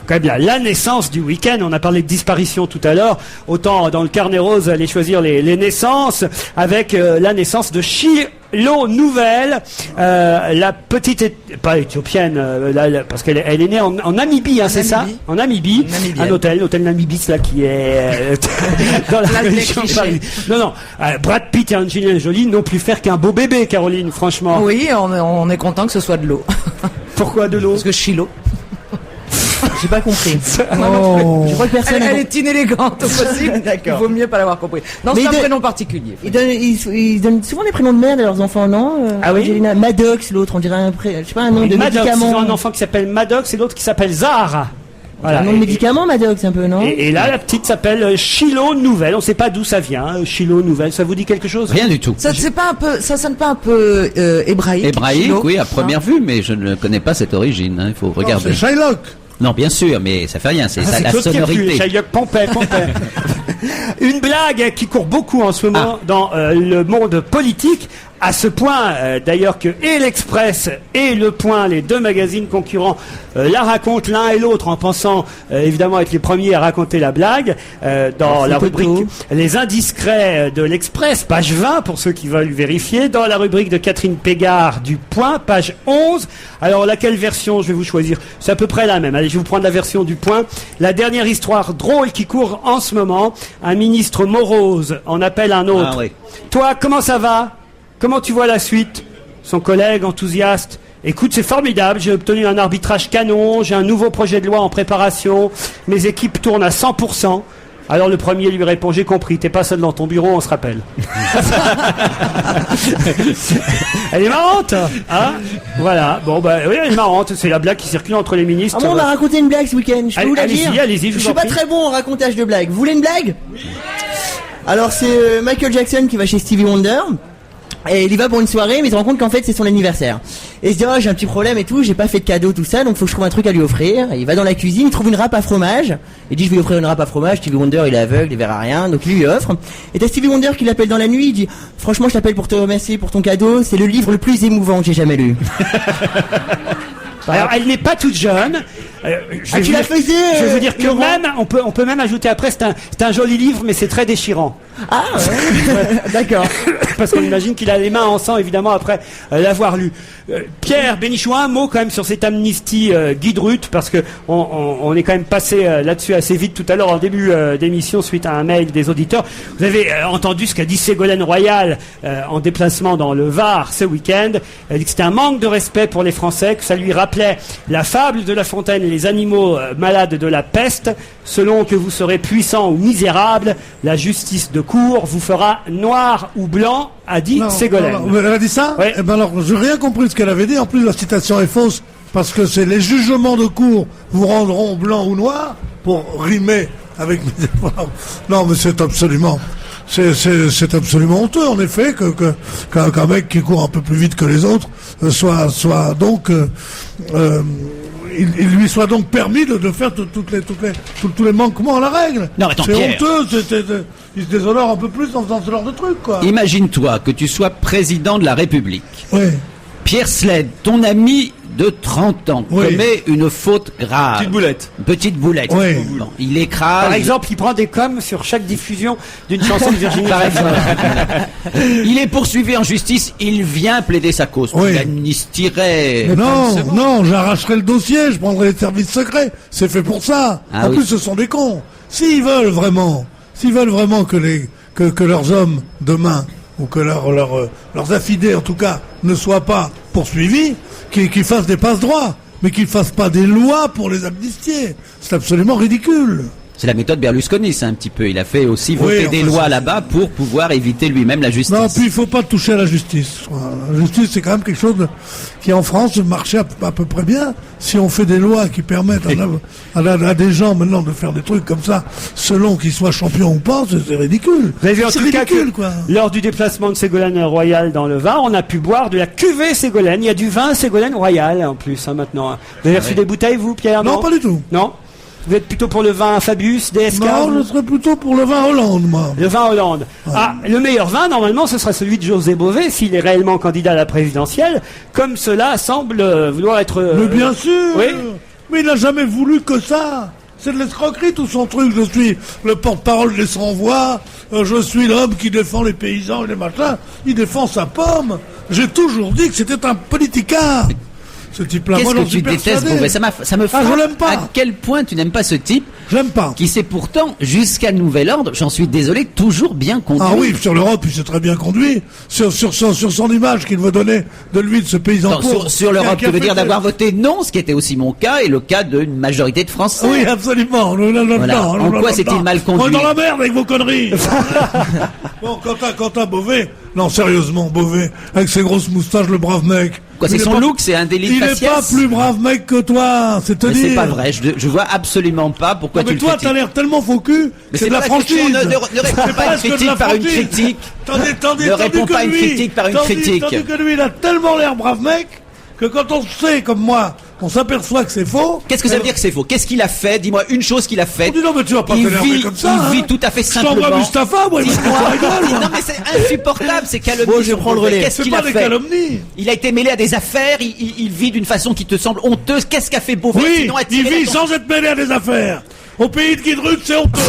quand même la naissance du week-end. On a parlé de disparition tout à l'heure. Autant dans le carnet rose aller choisir les naissances avec la naissance de Chilo Nouvelle, la petite pas éthiopienne parce qu'elle est née en Namibie, hein, c'est ça? Namibie. En Namibie, Namibienne. l'hôtel Namibis là qui est dans la Place des région de clichés. Paris. Non, Brad Pitt et Angelina Jolie n'ont plus faire qu'un beau bébé, Caroline. Franchement, Oui, on est content que ce soit de l'eau. pourquoi de l'eau? Parce que Chilo. J'ai pas compris. Oh. Je crois que personne. Elle n'a est inélégante au possible. D'accord. Il vaut mieux pas l'avoir compris. Non, Mais c'est un il de- prénom particulier. Ils donnent souvent des prénoms de merde à leurs enfants, non? Ah oui? Angelina, Maddox, l'autre, on dirait je sais pas, un nom de Maddox, ils médicament. ont un enfant qui s'appelle Maddox et l'autre qui s'appelle Zahara. Voilà. Un nom de médicament, Maddox, un peu, non? Et là, la petite s'appelle Chilo Nouvelle. On sait pas d'où ça vient. Chilo Nouvelle, ça vous dit quelque chose? Rien du tout. Ça sonne pas un peu hébraïque. Hébraïque, Chilo oui, à première vue, mais je ne connais pas cette origine. Hein, il faut Non, regarder. c'est Shylock. Non, bien sûr, mais ça fait rien. C'est ça, la Claude Képlu, sonorité. Shylock Pompey. Une blague qui court beaucoup en ce moment dans le monde politique, à ce point d'ailleurs que et l'Express et Le Point, les deux magazines concurrents, la racontent l'un et l'autre en pensant évidemment être les premiers à raconter la blague dans la rubrique Les Indiscrets de l'Express, page 20 pour ceux qui veulent vérifier, dans la rubrique de Catherine Pégard du Point, page 11. Alors laquelle version je vais vous choisir? C'est à peu près la même. Allez, je vais vous prendre la version du Point. La dernière histoire drôle qui court en ce moment, un ministre morose en appelle un autre. Ah oui. Toi, comment ça va? Comment tu vois la suite? Son collègue enthousiaste. Écoute, c'est formidable, j'ai obtenu un arbitrage canon, j'ai un nouveau projet de loi en préparation, mes équipes tournent à 100%. Alors le premier lui répond, j'ai compris, t'es pas seul dans ton bureau, on se rappelle. Elle est marrante, hein? Voilà, bon bah oui, elle est marrante, c'est la blague qui circule entre les ministres. Ah bon, on m'a raconté une blague ce week-end. Je peux vous la Allez-y, dire? allez-y, je vous suis en pas prie. très bon en racontage de blagues. Vous voulez une blague? Alors c'est Michael Jackson qui va chez Stevie Wonder. Et il y va pour une soirée, mais il se rend compte qu'en fait c'est son anniversaire. Et il se dit, oh, j'ai un petit problème et tout, j'ai pas fait de cadeau, tout ça, donc faut que je trouve un truc à lui offrir. Et il va dans la cuisine, il trouve une râpe à fromage. Il dit, je vais lui offrir une râpe à fromage. Stevie Wonder, il est aveugle, il verra rien, donc il lui offre. Et t'as Stevie Wonder qui l'appelle dans la nuit, il dit, franchement, je t'appelle pour te remercier pour ton cadeau, c'est le livre le plus émouvant que j'ai jamais lu. Alors, elle n'est pas toute jeune. Je vais tu vous la dire- faisais, Je vais vous dire que Laurent même, on peut même ajouter après, c'est un joli livre, mais c'est très déchirant. Ah, d'accord. Parce qu'on imagine qu'il a les mains en sang, évidemment, après l'avoir lu. Pierre Bénichou, un mot quand même sur cette amnistie Guy Drut, parce que on est quand même passé là-dessus assez vite tout à l'heure en début d'émission suite à un mail des auditeurs. Vous avez entendu ce qu'a dit Ségolène Royal en déplacement dans le Var ce week-end. Elle dit que c'était un manque de respect pour les Français, que ça lui rappelait la fable de La Fontaine et les animaux malades de la peste. Selon que vous serez puissant ou misérable, la justice de cour vous fera noir ou blanc, a dit Ségolène. Non, elle a dit ça? Oui. Eh ben alors, j'ai rien compris de ce qu'elle avait dit. En plus, la citation est fausse, parce que c'est les jugements de cour vous rendront blanc ou noir, pour rimer avec... Non, mais c'est absolument honteux, en effet, qu'un mec qui court un peu plus vite que les autres soit donc... il lui soit donc permis de faire tous les manquements à la règle. Non, attends, c'est Pierre. honteux, il se déshonore un peu plus en faisant ce genre de truc, quoi. Imagine-toi que tu sois président de la République. Oui. Pierre Sled, ton ami de 30 ans, Oui. commet une faute grave. Petite boulette. Oui. Bon, il écrase. Par exemple, il prend des coms sur chaque diffusion d'une chanson de Virginie. Par exemple. Il est poursuivi en justice, il vient plaider sa cause. Oui. Il amnistierait. Non, j'arracherai le dossier, je prendrai les services secrets. C'est fait pour ça. Ah En oui. plus, ce sont des cons. S'ils veulent vraiment que leurs hommes demain, ou que leurs affidés en tout cas, ne soient pas poursuivis, qu'ils fassent des passe-droits, mais qu'ils fassent pas des lois pour les amnistier. C'est absolument ridicule. C'est la méthode Berlusconi, ça, un petit peu. Il a fait aussi voter des lois là-bas pour pouvoir éviter lui-même la justice. Non, puis il faut pas toucher à la justice. La justice, c'est quand même quelque chose qui en France marchait à peu près bien. Si on fait des lois qui permettent à des gens maintenant de faire des trucs comme ça, selon qu'ils soient champions ou pas, c'est ridicule. Vous avez vu en C'est tout cas ridicule, que quoi. lors du déplacement de Ségolène Royal dans le Var, on a pu boire de la cuvée Ségolène. Il y a du vin Ségolène Royal en plus maintenant. Vous avez reçu des bouteilles, vous, Pierre? Non, pas du tout. Non. Vous êtes plutôt pour le vin Fabius, DSK? Non, je serais plutôt pour le vin Hollande, moi. Le vin Hollande. Ah, le meilleur vin, normalement, ce sera celui de José Bové, s'il est réellement candidat à la présidentielle, comme cela semble vouloir être... Mais bien sûr. Oui. Mais il n'a jamais voulu que ça. C'est de l'escroquerie, tout son truc. Je suis le porte-parole des sans-voix. Je suis l'homme qui défend les paysans et les machins. Il défend sa pomme. J'ai toujours dit que c'était un politicard. Ce type-là, Qu'est-ce moi, que j'en tu suis détestes, persuadé. Beauvais? Ça me frappe je l'aime pas. à quel point tu n'aimes pas ce type J'aime pas. qui s'est pourtant, jusqu'à nouvel ordre, j'en suis désolé, toujours bien conduit. Ah oui, sur l'Europe, il s'est très bien conduit. Sur son image qu'il veut donner de lui, de ce paysan Attends, pauvre. sur l'Europe, Qui a tu veux fait dire que- d'avoir voté non, ce qui était aussi mon cas et le cas d'une majorité de Français. Oui, absolument. Voilà. En quoi s'est-il mal conduit? On est dans la merde avec vos conneries. Bon, quant à Beauvais, non, sérieusement, Beauvais, avec ses grosses moustaches, le brave mec. Quoi, c'est Il est son pas- look, c'est un délit de Il n'est faciès. pas plus brave mec que toi, c'est te Mais dire. c'est pas vrai, je vois absolument pas pourquoi Non, tu mais le toi, critiques. t'as l'air tellement faux cul, Mais c'est de la pas la question, franchise. ne réponds C'est pas à une presque de critique la par une franchise. critique. Tandis Ne réponds que pas à une lui- critique par une critique. Tandis que lui, il a tellement l'air brave mec, que quand on sait, comme moi, on s'aperçoit que c'est faux. Qu'est-ce que ça veut dire que c'est faux? Qu'est-ce qu'il a fait? Dis-moi une chose qu'il a On faite. dit non, mais tu vas pas t'énerver comme ça. Il hein. vit tout à fait Je t'envoie simplement. Mustapha, moi, il me Dis-moi. fout la gueule, moi. Non mais c'est insupportable, c'est calomnie. Bon, je prends le relais. Qu'est-ce C'est qu'il pas a des fait? calomnies. Il a été mêlé à des affaires, il vit d'une façon qui te semble honteuse. Qu'est-ce qu'a fait Beauvais Oui, sinon il attirer vit l'attention? sans être mêlé à des affaires. Au pays de Guy Drut, c'est honteux.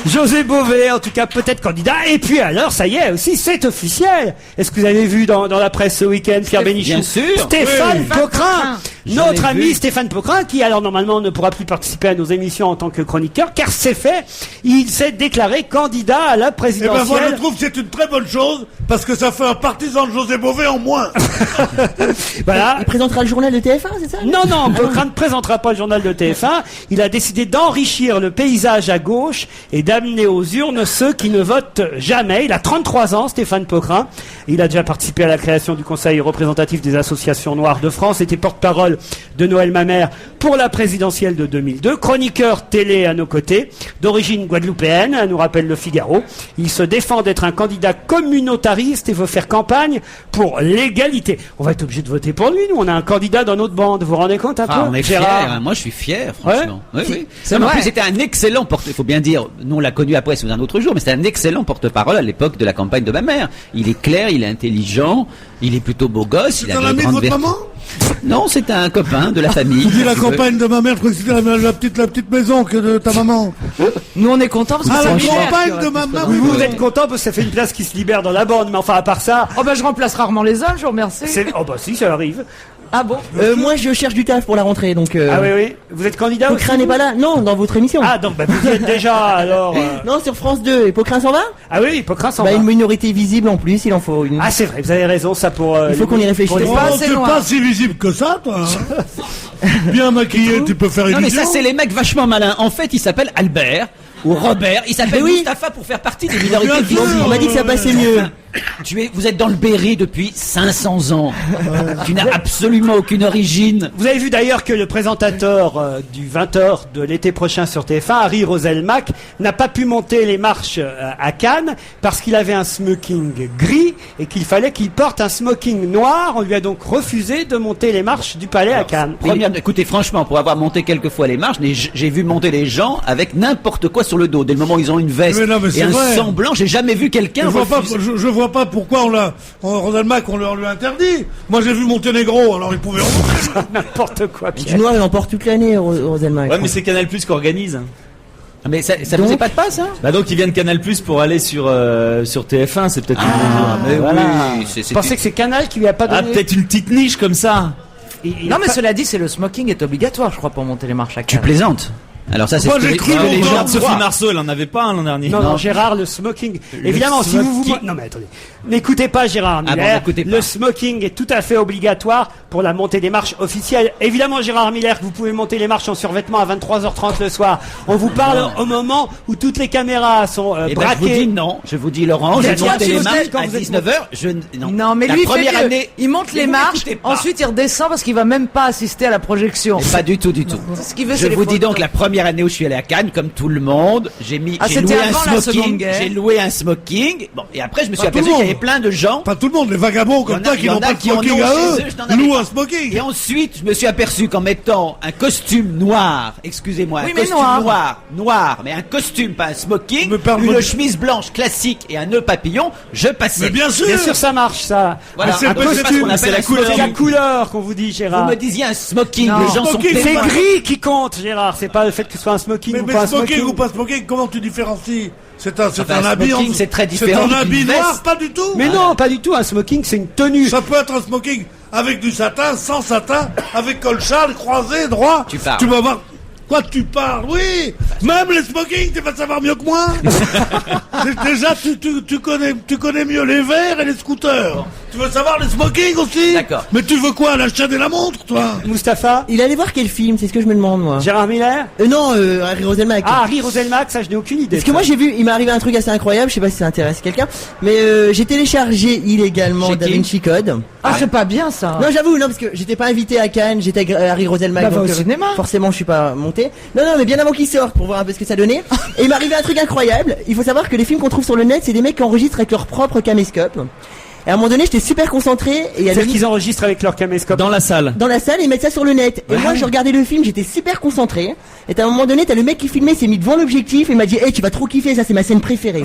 José Bové, en tout cas, peut-être candidat. Et puis alors, ça y est aussi, c'est officiel. Est-ce que vous avez vu dans la presse ce week-end, Pierre Bénichou? Bien sûr. Stéphane Oui. Pocrin. J'en Notre ai ami vu. Stéphane Pocrin, qui alors normalement ne pourra plus participer à nos émissions en tant que chroniqueur, car c'est fait. Il s'est déclaré candidat à la Eh ben, moi, présidentielle. je trouve que c'est une très bonne chose, parce que ça fait un partisan de José Bové en moins. Voilà. Il présentera le journal de TF1, c'est ça? Non, non, Pocrin ne présentera pas le journal de TF1. Il a décidé d'enrichir le paysage à gauche et d'amener aux urnes ceux qui ne votent jamais. Il a 33 ans, Stéphane Pocrin. Il a déjà participé à la création du Conseil représentatif des associations noires de France, était porte-parole de Noël Mamère pour la présidentielle de 2002, chroniqueur télé à nos côtés, d'origine guadeloupéenne, nous rappelle le Figaro. Il se défend d'être un candidat communautariste et veut faire campagne pour l'égalité. On va être obligé de voter pour lui, nous. On a un candidat dans notre bande. Vous vous rendez compte un peu? Ah, on est fiers, Gérard hein. Moi je suis fier, franchement. Oui, oui. C'est Non, mais en vrai. plus, c'était un excellent il faut bien dire, nous on l'a connu après sous un autre jour, mais c'était un excellent porte-parole à l'époque de la campagne de ma mère. Il est clair, il est intelligent, il est plutôt beau gosse, il C'est a un de ami de grandes votre vertus. maman? Non, c'est un copain de la famille. Tu dis la si tu veux. campagne de ma mère, je crois que c'était la petite maison que de ta maman. Nous, on est contents parce que Ah, c'est la cher, campagne tu de vois, ma c'est mère. pas- Vous, vous êtes content parce que ça fait une place qui se libère dans la bande, mais enfin à part ça, Oh bah je remplace rarement les hommes, je vous remercie. oh bah si, ça arrive. Ah bon? Moi, je cherche du taf pour la rentrée, donc. Ah oui, oui. Vous êtes candidat aussi, Pocrin n'est vous pas là. Non, dans votre émission. Ah donc bah, vous y êtes déjà alors. Non, sur France 2. Et Pocrin s'en va? Ah oui, Pocrin s'en Bah, va. une minorité visible en plus, il en faut une. Ah c'est vrai, vous avez raison, ça pour. Il faut qu'on y réfléchisse. pour les- C'est pas Oh, assez t'es loin. pas si visible que ça, toi. Hein. Bien maquillé, tu peux faire Non, mais illusion. ça, c'est les mecs vachement malins. En fait, il s'appelle Albert ou Robert. Il s'appelle Mais oui. Mustapha pour faire partie des minorités Bien sûr. visibles. On m'a dit que ça passait mieux. Vous êtes dans le Berry depuis 500 ans. Tu n'as absolument aucune origine. Vous avez vu d'ailleurs que le présentateur du 20h de l'été prochain sur TF1, Harry Roselmack, n'a pas pu monter les marches à Cannes parce qu'il avait un smoking gris et qu'il fallait qu'il porte un smoking noir. On lui a donc refusé de monter les marches du palais à Cannes. Écoutez, franchement, pour avoir monté quelques fois les marches, j'ai vu monter les gens avec n'importe quoi sur le dos. Dès le moment où ils ont une veste Mais non, mais et c'est un vrai. sang blanc, j'ai jamais vu quelqu'un Je vois pas, refuser. je vois pas pourquoi Roselmack, on leur lui interdit. Moi, j'ai vu Monténégro, alors il pouvait rentrer. N'importe quoi, Du Pierre. noir, il en porte toute l'année, Roselmack. Ouais, mais c'est Canal Plus qui organise. Ah, mais ça Donc- faisait pas de passe, hein? Bah donc ils viennent Canal Plus pour aller sur TF1, c'est peut-être mais voilà. oui, c'est Vous pensez que c'est Canal qui lui a pas Ah donné peut-être une petite niche comme ça. Non mais cela dit, c'est le smoking est obligatoire, je crois, pour monter les marches à Tu Cannes. plaisantes. Alors ça, c'est Moi, ce que j'ai les, cru ce que les longtemps. gens Regarde Sophie croient. Marceau, elle en avait pas l'an dernier. Non, Gérard, le smoking. Évidemment, si vous smoking. non mais attendez, n'écoutez pas Gérard Ah bon, Miller. n'écoutez pas. Le smoking est tout à fait obligatoire pour la montée des marches officielles. Évidemment, Gérard Miller, que vous pouvez monter les marches en survêtement à 23h30 le soir. On vous parle au moment où toutes les caméras sont Eh ben, je vous dis braquées. non. Je vous dis Laurent, Mais j'ai toi, monté tu les vous marches êtes quand à vous êtes 19h. Non mais la lui il fait première mieux. année, Il monte Mais les vous marches, n'écoutez pas. ensuite il redescend parce qu'il va même pas assister à la projection. Mais pas du tout, du tout. Ce qu'il veut, Je c'est les vous dis photos. donc la première année où je suis allé à Cannes, comme tout le monde, j'ai Ah, j'ai c'était loué un avant la Seconde smoking. Guerre. J'ai loué un smoking. Bon, et après je me suis Pas tout aperçu le qu'il y avait monde. plein de gens. Pas tout le monde, les vagabonds comme toi qui n'ont pas de smoking à eux, louent un smoking. Et ensuite, je me suis aperçu qu'en mettant un costume noir, excusez-moi, Oui, un mais costume noir, mais un costume, pas un smoking, Mais pardon. une chemise blanche classique et un nœud papillon, je passais. Mais bien sûr. Bien sûr, ça marche, ça. Voilà, Mais c'est un pas- costume, c'est on appelle c'est la un couleur. C'est smoking. la couleur qu'on vous dit, Vous Gérard. me disiez un smoking, Non. les gens sont Smoking, C'est témoins. gris qui compte, Gérard. C'est pas le fait que ce soit un smoking Mais ou pas un smoking smoking. ou pas smoking, comment tu différencies? C'est un Enfin, habit smoking, c'est très différent C'est un habit d'une noir, veste. pas du tout. Mais non, pas du tout. Un smoking, c'est une tenue. Ça peut être un smoking avec du satin, sans satin, avec colchard, croisé, droit. Tu parles. Tu vas voir. Quoi, tu parles? Oui. Même les smokings, tu vas savoir mieux que moi. Déjà, tu connais mieux les verres et les scooters. Tu veux savoir les smokings aussi? D'accord. Mais tu veux quoi, la chaîne et la montre, toi? Mustapha, Il allait voir quel film, c'est ce que je me demande, moi. Gérard Miller. Non, Harry Roselmack. Ah, Harry Roselmack, ça, je n'ai aucune idée. Parce que moi j'ai vu, il m'est arrivé un truc assez incroyable, je sais pas si ça intéresse quelqu'un, mais j'ai téléchargé illégalement Chez Da qui Vinci Code. Ah c'est pas bien ça. Non, j'avoue, non, parce que j'étais pas invité à Cannes, j'étais avec Harry Roselmack. Bah, va donc, au cinéma. Forcément, je suis pas monté. Non, mais bien avant qu'il sorte, pour voir un peu ce que ça donnait. Et il m'est arrivé un truc incroyable. Il faut savoir que les films qu'on trouve sur le net, c'est des mecs qui enregistrent avec leur propre caméscope. Et à un moment donné, j'étais super concentré, et il y a C'est le qu'ils enregistrent avec leur caméscope. Dans la salle. dans la salle et ils mettent ça sur le net. Et moi, je regardais le film, j'étais super concentré. Et à un moment donné, t'as le mec qui filmait, s'est mis devant l'objectif et m'a dit, hey, tu vas trop kiffer, ça c'est ma scène préférée.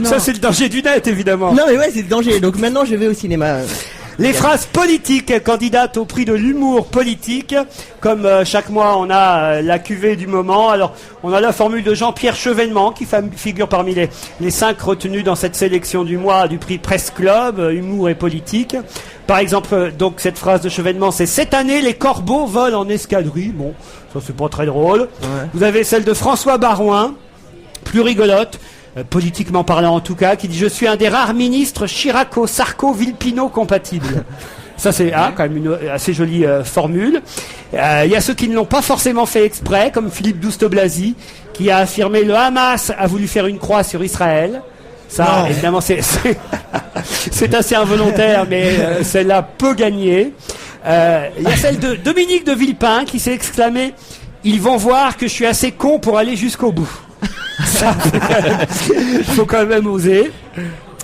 Ça, c'est le danger du net, évidemment. Non mais ouais, c'est le danger. Donc maintenant, je vais au cinéma. Les phrases politiques candidates au prix de l'humour politique. Comme chaque mois, on a la cuvée du moment. Alors, on a la formule de Jean-Pierre Chevènement qui figure parmi les 5 retenus dans cette sélection du mois du prix Presse Club, humour et politique. Par exemple, donc cette phrase de Chevènement, c'est « Cette année, les corbeaux volent en escadrille ». Bon, ça c'est pas très drôle. Vous avez celle de François Barouin, plus rigolote. Politiquement parlant en tout cas, qui dit « Je suis un des rares ministres Chiraco-Sarko-Villepino compatibles ». Ça c'est quand même une assez jolie formule. Il y a ceux qui ne l'ont pas forcément fait exprès, comme Philippe Douste-Blazy, qui a affirmé « Le Hamas a voulu faire une croix sur Israël ». Ça, évidemment, c'est assez involontaire, mais celle-là peut gagner. Il y a celle de Dominique de Villepin qui s'est exclamé « Ils vont voir que je suis assez con pour aller jusqu'au bout ». Ça, faut quand même oser.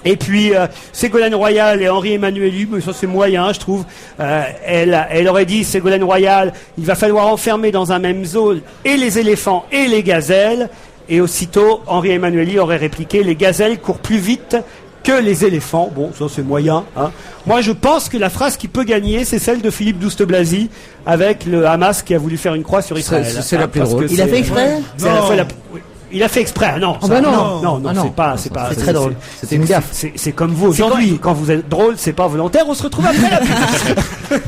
Et puis Ségolène Royal et Henri-Emmanuel Hub, mais ça c'est moyen, je trouve. Elle aurait dit, Ségolène Royal, il va falloir enfermer dans un même zoo et les éléphants et les gazelles. Et aussitôt, Henri-Emmanuel Hub aurait répliqué, les gazelles courent plus vite que les éléphants. Bon, ça c'est moyen. Hein. Moi, je pense que la phrase qui peut gagner, c'est celle de Philippe Douste-Blazy avec le Hamas qui a voulu faire une croix sur Israël. C'est la plus drôle. Il a fait exprès? C'est la fois oui. Il a fait exprès. Non, Ah bah non. non, Ah non. c'est pas. C'est très drôle. C'était une gaffe. C'est comme vous aujourd'hui. Quand vous êtes drôle, c'est pas volontaire. On se retrouve après la pub.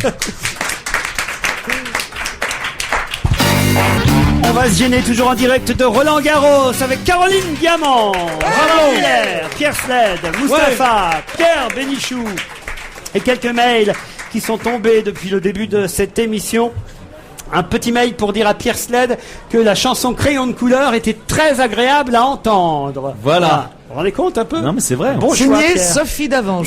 On va se gêner toujours en direct de Roland Garros avec Caroline Diamant, Roland Miller, Pierre Sled, Mustapha, Pierre Bénichou et quelques mails qui sont tombés depuis le début de cette émission. Un petit mail pour dire à Pierre Sled que la chanson Crayon de couleur était très agréable à entendre. Voilà. Vous vous rendez compte un peu? Non mais c'est vrai. Bon choix, Signé Pierre. Sophie d'Avange.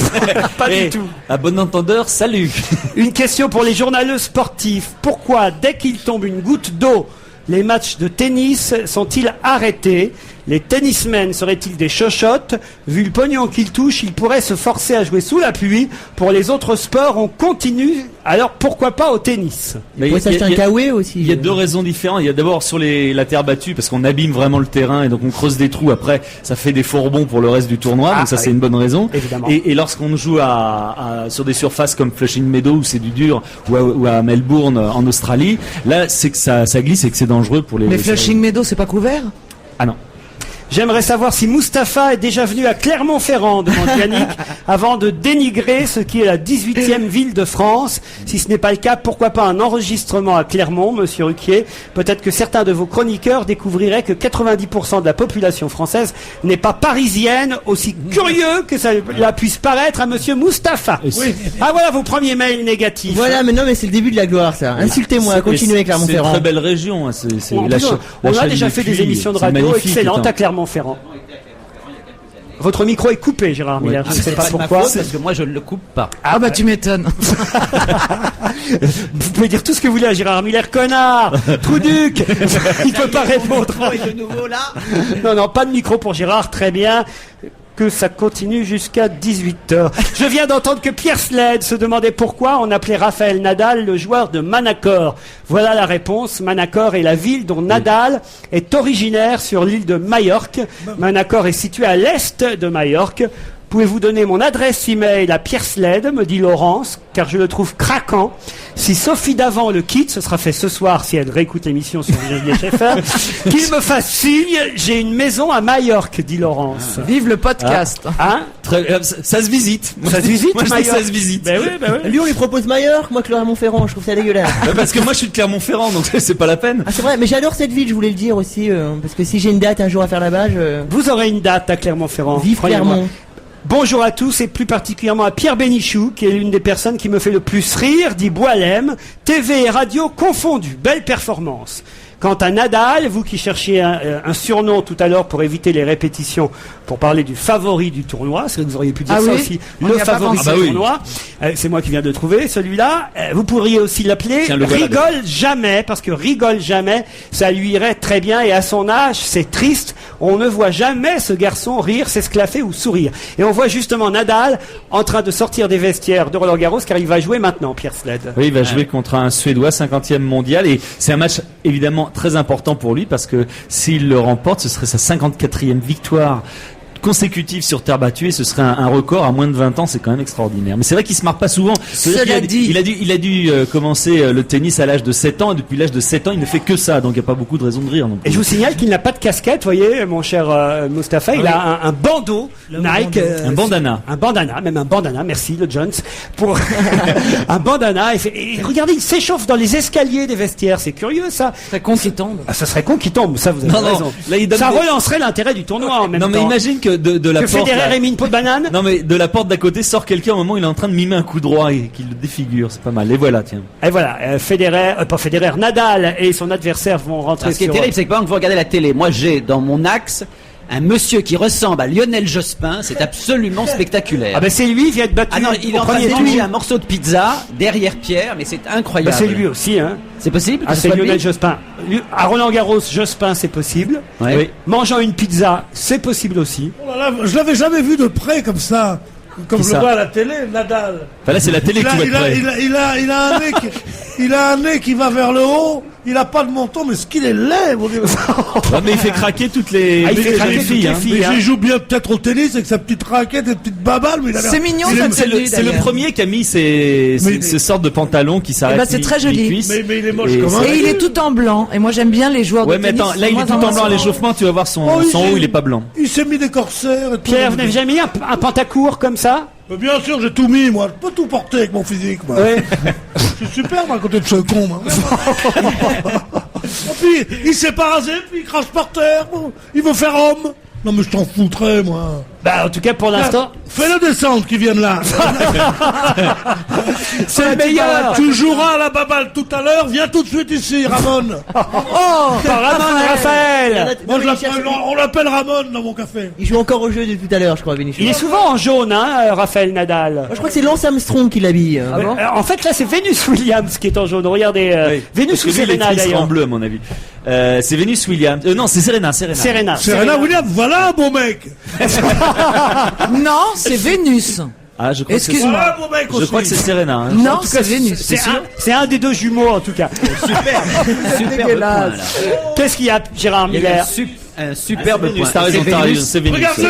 Pas Et, du tout. à bon entendeur, salut. Une question pour les journaleux sportifs. Pourquoi, dès qu'il tombe une goutte d'eau, les matchs de tennis sont-ils arrêtés? Les tennismen seraient-ils des chochottes? Vu le pognon qu'ils touchent, ils pourraient se forcer à jouer sous la pluie. Pour les autres sports, on continue. Alors pourquoi pas au tennis? Mais Vous pouvez s'acheter un kawaii aussi. Il y a deux raisons différentes. Il y a d'abord sur la terre battue parce qu'on abîme vraiment le terrain et donc on creuse des trous. Après, ça fait des faux rebonds pour le reste du tournoi. Donc ça oui. c'est une bonne raison. Évidemment. Et lorsqu'on joue sur des surfaces comme Flushing Meadow où c'est du dur ou à Melbourne en Australie, là c'est que ça glisse et que c'est dangereux pour les. Mais Flushing Meadow, c'est pas couvert? Ah non. J'aimerais savoir si Mustapha est déjà venu à Clermont-Ferrand, demande Yannick, avant de dénigrer ce qui est la 18e ville de France. Si ce n'est pas le cas, pourquoi pas un enregistrement à Clermont, monsieur Ruquier? Peut-être que certains de vos chroniqueurs découvriraient que 90% de la population française n'est pas parisienne, aussi curieux que cela puisse paraître à monsieur Mustapha. Oui. Ah voilà vos premiers mails négatifs. Voilà, mais non, mais c'est le début de la gloire, ça. Insultez-moi, continuez, C'est une Clermont-Ferrand. très belle région. Hein. C'est En la plus, cha- on la a chaîne déjà des fait des Puys, émissions de c'est radio magnifique, excellentes putain. à Clermont-Ferrand. Votre micro est coupé, Gérard Miller. Je ne sais pas C'est ma pourquoi. faute, parce que moi je ne le coupe pas. Ah bah tu m'étonnes. Vous pouvez dire tout ce que vous voulez à Gérard Miller, connard, Trouduc. Il peut pas répondre. de nouveau là. Non, pas de micro pour Gérard, très bien. Que ça continue jusqu'à 18h. Je viens d'entendre que Pierre Sled se demandait pourquoi on appelait Raphaël Nadal le joueur de Manacor. Voilà la réponse. Manacor est la ville dont Nadal est originaire sur l'île de Majorque. Manacor est situé à l'est de Majorque. Pouvez-vous donner mon adresse email à Pierre Sled, me dit Laurence, car je le trouve craquant. Si Sophie Davant le quitte, ce sera fait ce soir si elle réécoute l'émission sur VGFR, qu'il me fasse signe, j'ai une maison à Majorque, dit Laurence. Vive le podcast. Hein? Ça se visite. Ça se visite, Moi je dis que ça Majorque. se visite. Ben oui. Lui, on lui propose Majorque, moi Clermont-Ferrand, je trouve ça dégueulasse. Parce que moi je suis de Clermont-Ferrand donc c'est pas la peine. Ah, c'est vrai, mais j'adore cette ville, je voulais le dire aussi, parce que si j'ai une date un jour à faire là-bas, Vous aurez une date à Clermont-Ferrand. vive croyez-moi. Clermont. Bonjour à tous et plus particulièrement à Pierre Bénichou, qui est l'une des personnes qui me fait le plus rire, dit Boilem. TV et radio confondus. Belle performance. Quant à Nadal, vous qui cherchiez un surnom tout à l'heure pour éviter les répétitions, pour parler du favori du tournoi, c'est vrai que vous auriez pu dire Ah ça oui, aussi, on le y a pas favori pensé. du Ah bah oui. tournoi. C'est moi qui viens de trouver celui-là. Vous pourriez aussi l'appeler Tiens, le voilà. Rigole jamais, parce que rigole jamais, ça lui irait très bien et à son âge, c'est triste. On ne voit jamais ce garçon rire, s'esclaffer ou sourire. Et on voit justement Nadal en train de sortir des vestiaires de Roland Garros, car il va jouer maintenant, Pierre Sled. Oui, il va jouer contre un Suédois 50e mondial et c'est un match évidemment très important pour lui parce que s'il le remporte, ce serait sa 54e victoire consécutive sur terre battue et ce serait un record à moins de 20 ans, c'est quand même extraordinaire. Mais c'est vrai qu'il se marre pas souvent. C'est-à-dire Cela qu'il dit. il a dû commencer le tennis à l'âge de 7 ans et depuis l'âge de 7 ans, il ne fait que ça. Donc il n'y a pas beaucoup de raisons de rire non plus. Et je vous signale qu'il n'a pas de casquette, voyez, mon cher Mustapha, il a un bandeau Nike. Un bandana. Un bandana, même un bandana, merci le Jones, pour un bandana. Et regardez, il s'échauffe dans les escaliers des vestiaires, c'est curieux ça. C'est con qui tombe. Ah, ça serait con qu'il tombe, ça vous avez Non, non, raison. là, il donne Ça des- relancerait l'intérêt du tournoi en même Non mais temps. imagine que de la que porte. Federer là- ait mis une peau de banane. Non mais de la porte d'à côté sort quelqu'un au moment où il est en train de mimer un coup droit et qu'il le défigure, c'est pas mal. Et voilà, tiens. Et voilà, Nadal et son adversaire vont rentrer Alors, ce qui est sur... terrible, c'est que pendant que vous regardez la télé, moi j'ai dans mon axe un monsieur qui ressemble à Lionel Jospin, c'est absolument spectaculaire. Ah ben c'est lui, il vient de battu Ah non, il est au en train de premier tour. manger un morceau de pizza derrière Pierre, mais c'est Ben, incroyable. c'est lui aussi, hein. C'est possible que Ah, ce c'est soit lui Lionel Jospin. À Roland Garros, Jospin, c'est possible. Ouais. Oui. Mangeant une pizza, c'est possible aussi. Oh là là, je l'avais jamais vu de près comme ça. Comme Qui je le ça vois à la télé, Nadal. Enfin là c'est la télé Il qui va être prête. a un nez qui va vers le haut. Il a pas de menton, mais ce qu'il est laid, mon Dieu. Ouais, mais il fait craquer toutes les, Ah, il fait craquer les filles. toutes les hein. filles. Mais il joue bien peut-être au tennis avec sa petite raquette et petite baballe, mais il a l'air... C'est mignon, il est- cette C'est tenue, le d'ailleurs. premier qui a mis ces sortes de pantalons qui s'arrêtent. Eh ben, c'est très joli. mi-cuisse. Mais il est moche Et comme un... Et il est tout en blanc. Et moi, j'aime bien les joueurs Ouais, de mais tennis. attends, là il est Moi, tout en blanc à l'échauffement, tu vas voir son haut, il est pas blanc. Il s'est mis des corsaires et tout. Pierre, vous n'avez jamais mis un pantacourt comme ça? Mais bien sûr, j'ai tout mis, moi. Je peux tout porter avec mon physique, moi. Ouais. Je suis super, moi, à côté de ce con, moi. Et puis, il s'est pas rasé, puis il crache par terre. Bon. Il veut faire homme. Non, mais je t'en foutrais, moi. Bah, en tout cas, pour l'instant, Fais-le descendre qui viennent là. c'est le meilleur. Tu joueras à la baballe tout à l'heure. Viens tout de suite ici, Ramon. Oh, par Ramon Raphaël. Moi, on l'appelle Ramon dans mon café. Il joue encore au jeu depuis tout à l'heure, je crois, Bénichou. Il est souvent en jaune, hein, Raphaël Nadal. Moi, je crois que c'est Lance Armstrong qui l'habille. En fait, là, c'est Venus Williams qui est en jaune. Regardez, Oui. Vénus Parce ou que lui, il est Serena triste en d'ailleurs. bleu à mon avis. C'est Venus Williams. Non, c'est Serena. Serena. Serena Williams, voilà un bon mec. Non, c'est Vénus. Ah, je crois que c'est Excuse-moi. Voilà un bon mec aussi. Je crois que c'est Serena. Hein. Non, c'est Vénus. C'est un des deux jumeaux, en tout cas. Superbe point, là. Qu'est-ce qu'il y a, Gérard Il y a Miller? un superbe Venus, point. t'as raison, C'est t'as Vénus. raison, c'est Venus. Regarde-le,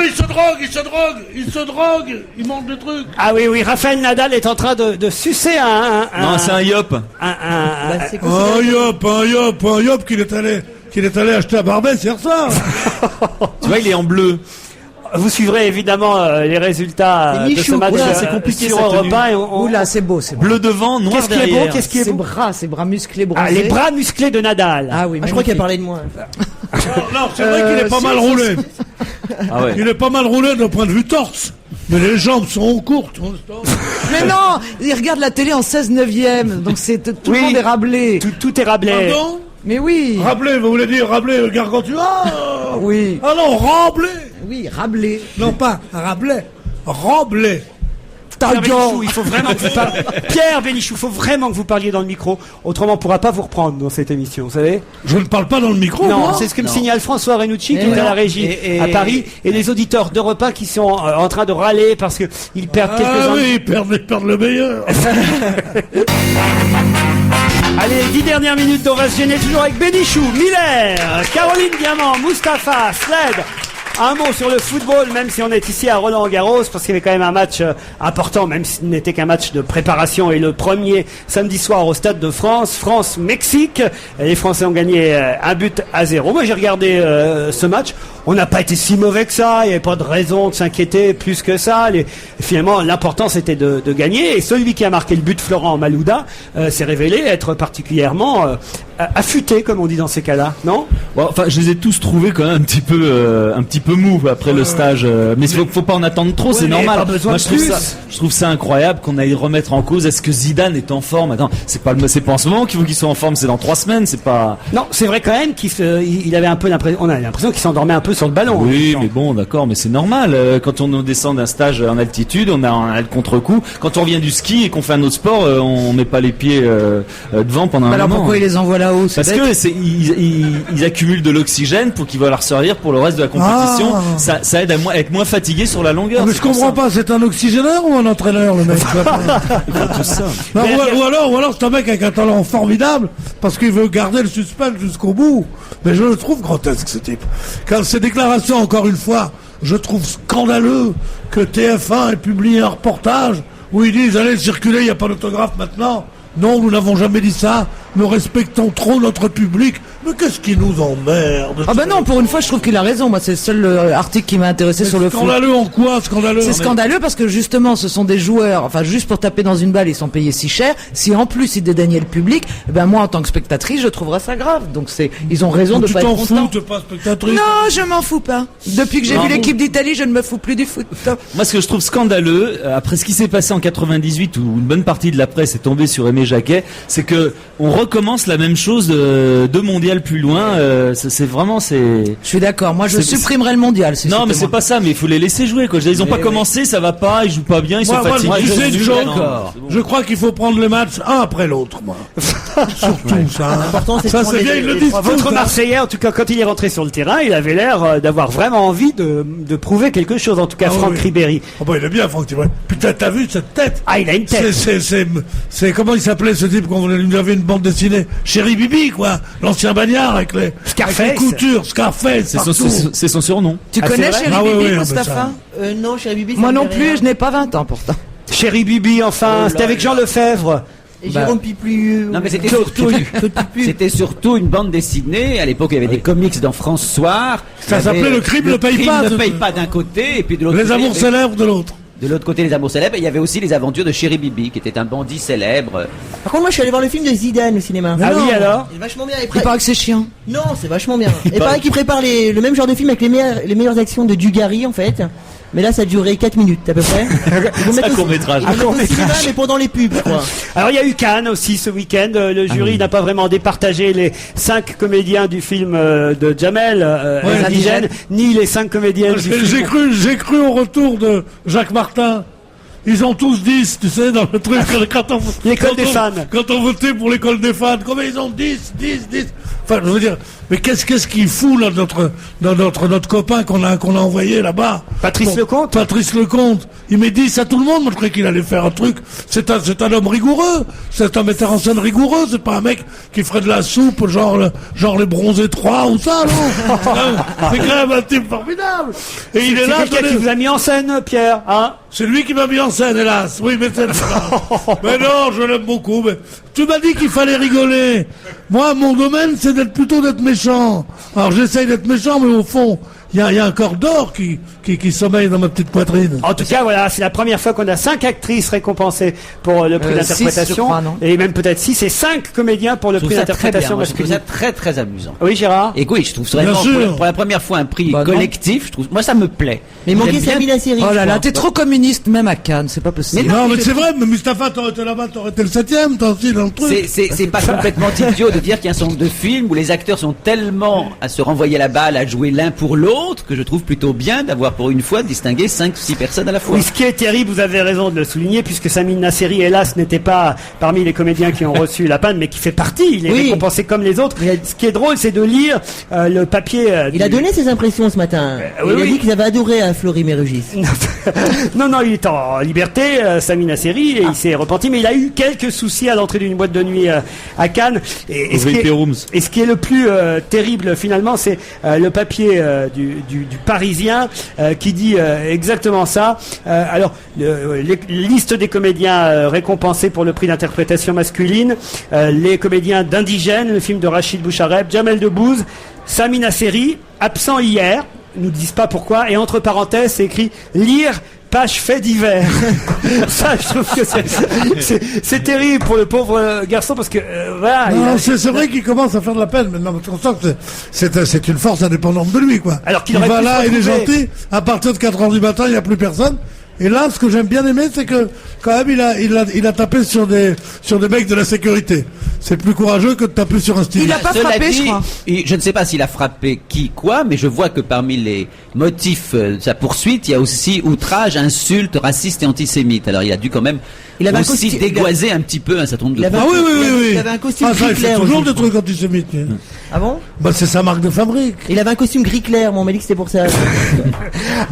il se drogue, il manque de trucs. Ah oui, Raphaël Nadal est en train de sucer Non, c'est un yop. C'est quoi, Un yop qu'il est allé acheter à Barbès hier soir. Tu vois, il est en bleu. Vous suivrez évidemment les résultats C'est de ce Michou. match Oula, c'est compliqué, sur sa Europe tenue. 1 et on- Oula, c'est beau, c'est beau. Bleu devant, noir Qu'est-ce qui est beau? derrière. Qu'est-ce qui est Ses beau? bras musclés bronzés. Ah, les bras musclés de Nadal. Ah oui, Ah, je crois qu'il a magnifique. parlé de moi. Non, c'est vrai qu'il est pas si, mal si, roulé. Ah ouais. Il est pas mal roulé d'un point de vue torse. Mais les jambes sont courtes. Mais non, il regarde la télé en 16/9, donc c'est tout le Oui. monde est rablé. Tout est rablé. Pardon? Mais oui, Rabelais, vous voulez dire Rabelais Gargantua? oui, Ah non, Rabelais. oui, rablé. Non, pas Rabelais. Rabelais. Pierre Bénichou, il faut vraiment que vous parliez. Pierre Bénichou, il faut vraiment que vous parliez dans le micro. Autrement, on ne pourra pas vous reprendre dans cette émission, vous savez? Je ne parle pas dans le micro, Non, moi. c'est ce que me signale François Renucci, qui Et est à la non. régie Et- à Paris, et les auditeurs d'Europe 1 qui sont en train de râler parce qu'ils perdent quelques Ah uns. oui, ils perdent le meilleur. Allez, 10 dernières minutes, on va se gêner toujours avec Bénichou, Miller, Caroline Diamant, Mustapha, Sled. Un mot sur le football, même si on est ici à Roland-Garros, parce qu'il y avait quand même un match important, même si ce n'était qu'un match de préparation, et le premier samedi soir au Stade de France, France-Mexique. Les Français ont gagné 1-0. Moi, j'ai regardé ce match. On n'a pas été si mauvais que ça. Il n'y avait pas de raison de s'inquiéter plus que ça. Finalement, l'important, c'était de gagner. Et celui qui a marqué le but, Florent Malouda, s'est révélé être particulièrement affûté, comme on dit dans ces cas-là, non? Bon, enfin, je les ai tous trouvés quand même un petit peu mou après le stage. Mais faut pas en attendre trop, c'est mais normal. pas besoin Moi, de je plus. trouve ça incroyable qu'on aille remettre en cause. Est-ce que Zidane est en forme? Attends, c'est pas en ce moment qu'il faut qu'il soit en forme. C'est dans 3 semaines. C'est pas. Non, c'est vrai quand même il avait un peu l'impression, on a l'impression qu'il s'endormait un peu sur le ballon. Oui, mais bon, d'accord, mais c'est normal. Quand on descend d'un stage en altitude, on a le contre-coup. Quand on revient du ski et qu'on fait un autre sport, on met pas les pieds devant pendant un Alors moment. pourquoi il les envoie là-haut? c'est Parce bête. que ils accumulent de l'oxygène pour qu'ils vont leur servir pour le reste de la compétition. Ah. Ça aide à être moins fatigué sur la longueur. Mais c'est je pour comprends ça. pas, c'est un oxygéneur ou un entraîneur, le mec? Tout ça. Non, ou alors c'est un mec avec un talent formidable parce qu'il veut garder le suspense jusqu'au bout. Mais je le trouve grotesque, ce type. Car ces déclarations, encore une fois, je trouve scandaleux que TF1 ait publié un reportage où ils disent allez circuler, il n'y a pas d'autographe maintenant. Non, nous n'avons jamais dit ça. Nous respectons trop notre public. Mais qu'est-ce qui nous emmerde? Ah bah non, pour une fois, je trouve qu'il a raison. Moi, c'est le seul article qui m'a intéressé sur le foot. Scandaleux en quoi? Scandaleux. C'est scandaleux parce que justement, ce sont des joueurs, enfin, juste pour taper dans une balle, ils sont payés si cher. Si en plus ils dédaignaient le public, eh ben moi, en tant que spectatrice, je trouverais ça grave. Donc ils ont raison de Tu pas être t'en contents. fous, t'es pas spectatrice. Non, je m'en fous pas. Depuis que j'ai Non. vu l'équipe d'Italie, je ne me fous plus du foot. Moi, ce que je trouve scandaleux, après ce qui s'est passé en 98, où une bonne partie de la presse est tombée sur Aimé Jacquet, c'est que on recommence la même chose 2 mondiales plus loin. C'est vraiment Je suis d'accord. Moi, je C'est- supprimerai le mondial. Si Non, mais c'était c'est pas ça. Mais il faut les laisser jouer. Quoi. Ils ont pas commencé, ça va pas. Ils jouent pas bien. Ils sont Moi, fatigués. tu sais une chose, D'accord. je crois qu'il faut prendre les matchs un après l'autre, moi. Surtout ça. L'important, c'est de Ça, prendre c'est bien, les- ils le les disent trois tous, Votre hein. Marseillais, en tout cas, quand il est rentré sur le terrain, il avait l'air d'avoir vraiment envie de prouver quelque chose. En tout cas, Ah Franck oui. Ribéry. Oh bah, il est bien, Franck, tu vois. Putain, t'as vu cette tête? Ah, il a une tête. C'est comment il s'appelait ce type qu'on lui avait une bande dessinée, Chéri Bibi, quoi, l'ancien bagnard avec les Scarface. coutures, Scarface. C'est son surnom. Tu Ah, c'est connais vrai Chéri Ah oui, Bibi, oui, Mustapha? Non, chérie Bibi. ça Moi me non dit plus, rien. je n'ai pas 20 ans pourtant. Chéri Bibi, enfin, c'était avec Jean Lefebvre. Et Jérôme Piplu. Non, mais c'était surtout une bande dessinée. À l'époque, il y avait des comics dans France Soir. Ça Il y avait s'appelait Le crime ne paye pas. Le crime ne paye pas d'un côté, et puis de l'autre Les côté, amours il y avait- célèbres de l'autre. de l'autre côté, les amours célèbres. Et il y avait aussi les aventures de Chéri Bibi, qui était un bandit célèbre. Par contre, moi, je suis allé voir le film de Zidane au cinéma. Ah oui, alors? Il est vachement bien. Il paraît que c'est chiant. Non, c'est vachement bien. Et pareil qu'il prépare le même genre de film avec les meilleures actions de Dugarry, en fait. Mais là, ça a duré 4 minutes, à peu près. Ils vont C'est mettre un au- court-métrage. ils vont mettre au cinéma, mais pendant les pubs, je crois. Alors il y a eu Cannes aussi ce week-end. Le jury n'a pas vraiment départagé les 5 comédiens du film de Jamel, Ouais, Indigène, ni les 5 comédiennes du film. J'ai cru au retour de Jacques Martin. Ils ont tous 10, tu sais, dans le truc. L'école des fans. Quand on votait pour l'école des fans, combien ils ont 10. Enfin, je veux dire, mais qu'est-ce qu'il fout là, notre copain qu'on a envoyé là-bas? Patrice Lecomte. Patrice Lecomte. Il met 10 à tout le monde. Moi, je croyais qu'il allait faire un truc. C'est un homme rigoureux. C'est un metteur en scène rigoureux. C'est pas un mec qui ferait de la soupe, genre les Bronzés 3 ou ça, non? C'est quand même un type formidable. Et il est C'est là. quelqu'un qui vous a mis en scène, Pierre, hein? C'est lui qui m'a mis en scène, hélas. Oui, mais c'est mais non, je l'aime beaucoup. Mais tu m'as dit qu'il fallait rigoler. Moi, mon domaine, c'est plutôt d'être méchant. Alors, j'essaye d'être méchant, mais au fond, il y a un corps d'or qui sommeille dans ma petite poitrine. En tout cas, voilà, c'est la première fois qu'on a 5 actrices récompensées pour le prix 6, d'interprétation. je crois, non? Et même peut-être 6 et 5 comédiens pour le Je prix trouve ça très bien. d'interprétation Moi, je trouve ça masculine. très, très amusant. Oui, Gérard? Et oui, je trouve vraiment, Bien sûr. pour la première fois, un prix Bah non. collectif. Moi, ça me plaît. Mais il manquait J'aime bien- Samina Seri. Oh là je là, crois. t'es trop communiste même à Cannes, c'est pas possible. Mais Non, mais c'est vrai, mais Mustapha, t'aurais été là-bas, t'aurais été le 7ème, toi aussi, dans le truc. C'est pas complètement idiot de dire qu'il y a un certain nombre de films où les acteurs sont tellement à se renvoyer la balle, à jouer l'un pour l'autre, que je trouve plutôt bien d'avoir pour une fois distingué 5 ou 6 personnes à la fois. Oui, ce qui est terrible, vous avez raison de le souligner, puisque Samina Nasseri, hélas, n'était pas parmi les comédiens qui ont reçu la panne, mais qui fait partie. Il est Oui. récompensé comme les autres. Ce qui est drôle, c'est de lire le papier. Il a donné ses impressions ce matin. oui, Il a oui. dit qu'ils avaient adoré à Florie Mérugis. Non, il est en liberté, Samina Nasseri, et il s'est repenti, mais il a eu quelques soucis à l'entrée d'une boîte de nuit à Cannes. Et Au VIP Rooms. et ce qui est le plus terrible finalement, c'est le papier du Parisien qui dit exactement ça. Alors, liste des comédiens récompensés pour le prix d'interprétation masculine, les comédiens d'Indigène, le film de Rachid Bouchareb, Jamel Debbouze, Samina Nasseri, absent hier, ils nous disent pas pourquoi, et entre parenthèses, c'est écrit lire page fait divers. Ça, je trouve que c'est terrible pour le pauvre garçon parce que voilà. Non, il a- c'est vrai qu'il commence à faire de la peine maintenant, parce qu'on sent que c'est une force indépendante de lui, quoi. Alors qu'il il aurait va pu là, se il est retrouver. gentil, à partir de 4h du matin, il n'y a plus personne. Et là, ce que j'aime bien aimer, c'est que, quand même, il a tapé sur des mecs de la sécurité. C'est plus courageux que de taper sur un style. Il a pas Cela frappé, dit, je crois. je ne sais pas s'il a frappé qui, quoi, mais je vois que parmi les motifs de sa poursuite, il y a aussi outrage, insultes, racistes et antisémites. Alors il a dû quand même Il avait un aussi costume- dégoiser un petit peu un certain nombre de Il avait Ah un- oui, oui, oui, oui. Il avait un costume Ah, ça, gris il fait clair toujours aussi, des je crois. trucs antisémites. lui. Ah bon? Bah, c'est sa marque de fabrique. Il avait un costume gris clair, mais on m'a dit que c'était pour ça.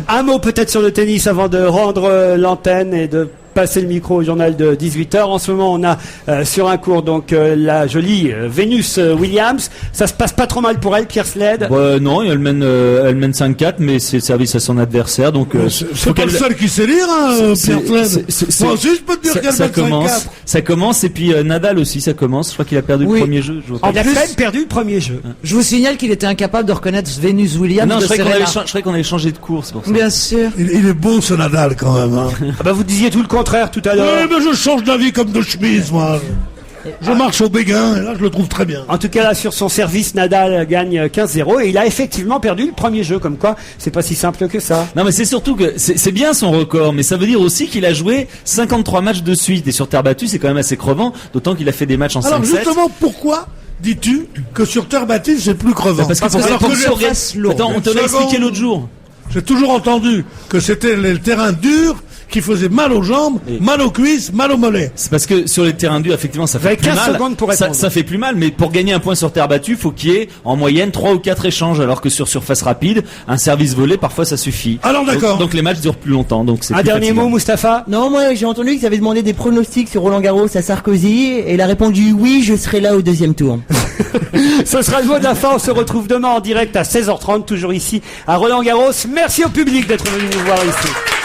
Un mot peut-être sur le tennis avant de rendre l'antenne et de passer le micro au journal de 18h. En ce moment, on a sur un cours donc la jolie Vénus Williams. Ça se passe pas trop mal pour elle, Pierre Sled. Non, elle mène 5-4, mais c'est le service à son adversaire, donc C'est faut pas le qu'elle- seul qui sait lire, hein, Pierre Sled. c'est- Moi aussi, je peux te dire qu'elle ça mène commence, 5-4. ça commence, et puis Nadal aussi, ça commence. Je crois qu'il a perdu Oui. le premier jeu. Je vois pas. Il a plus- quand même perdu le premier jeu. Je vous signale qu'il était incapable de reconnaître Venus Williams Non, de je croyais Serena. qu'on allait changer de course pour ça. Bien sûr. Il est beau, ce Nadal, quand même. Hein. Ah bah vous disiez tout le contraire tout à l'heure. Oui, mais je change d'avis comme de chemise, moi. Je marche au béguin, et là, je le trouve très bien. En tout cas, là, sur son service, Nadal gagne 15-0 et il a effectivement perdu le premier jeu. Comme quoi, c'est pas si simple que ça. Non, mais c'est surtout que c'est bien son record, mais ça veut dire aussi qu'il a joué 53 matchs de suite, et sur terre battue, c'est quand même assez crevant, d'autant qu'il a fait des matchs en 5-7. Alors, justement, pourquoi dis-tu que sur terre battue, c'est plus crevant? Parce que Alors pour que se j'ai- organiser- Attends, on te l'a Une expliqué seconde. l'autre jour. J'ai toujours entendu que c'était le terrain dur qui faisait mal aux jambes, mal aux cuisses, mal aux mollets. C'est parce que sur les terrains durs, effectivement, ça Vous fait avez plus 15 mal. secondes pour répondre. Ça fait plus mal, mais pour gagner un point sur terre battue, faut qu'il y ait en moyenne 3 ou 4 échanges, alors que sur surface rapide, un service volé, parfois ça suffit. Alors d'accord. Donc les matchs durent plus longtemps, donc c'est Un plus dernier fatigant. mot, Mustapha. Non, moi j'ai entendu qu'ils avaient demandé des pronostics sur Roland Garros à Sarkozy et il a répondu oui, je serai là au deuxième tour. Ce sera le mot de la fin. On se retrouve demain en direct à 16h30, toujours ici à Roland Garros. Merci au public d'être venu nous voir ici.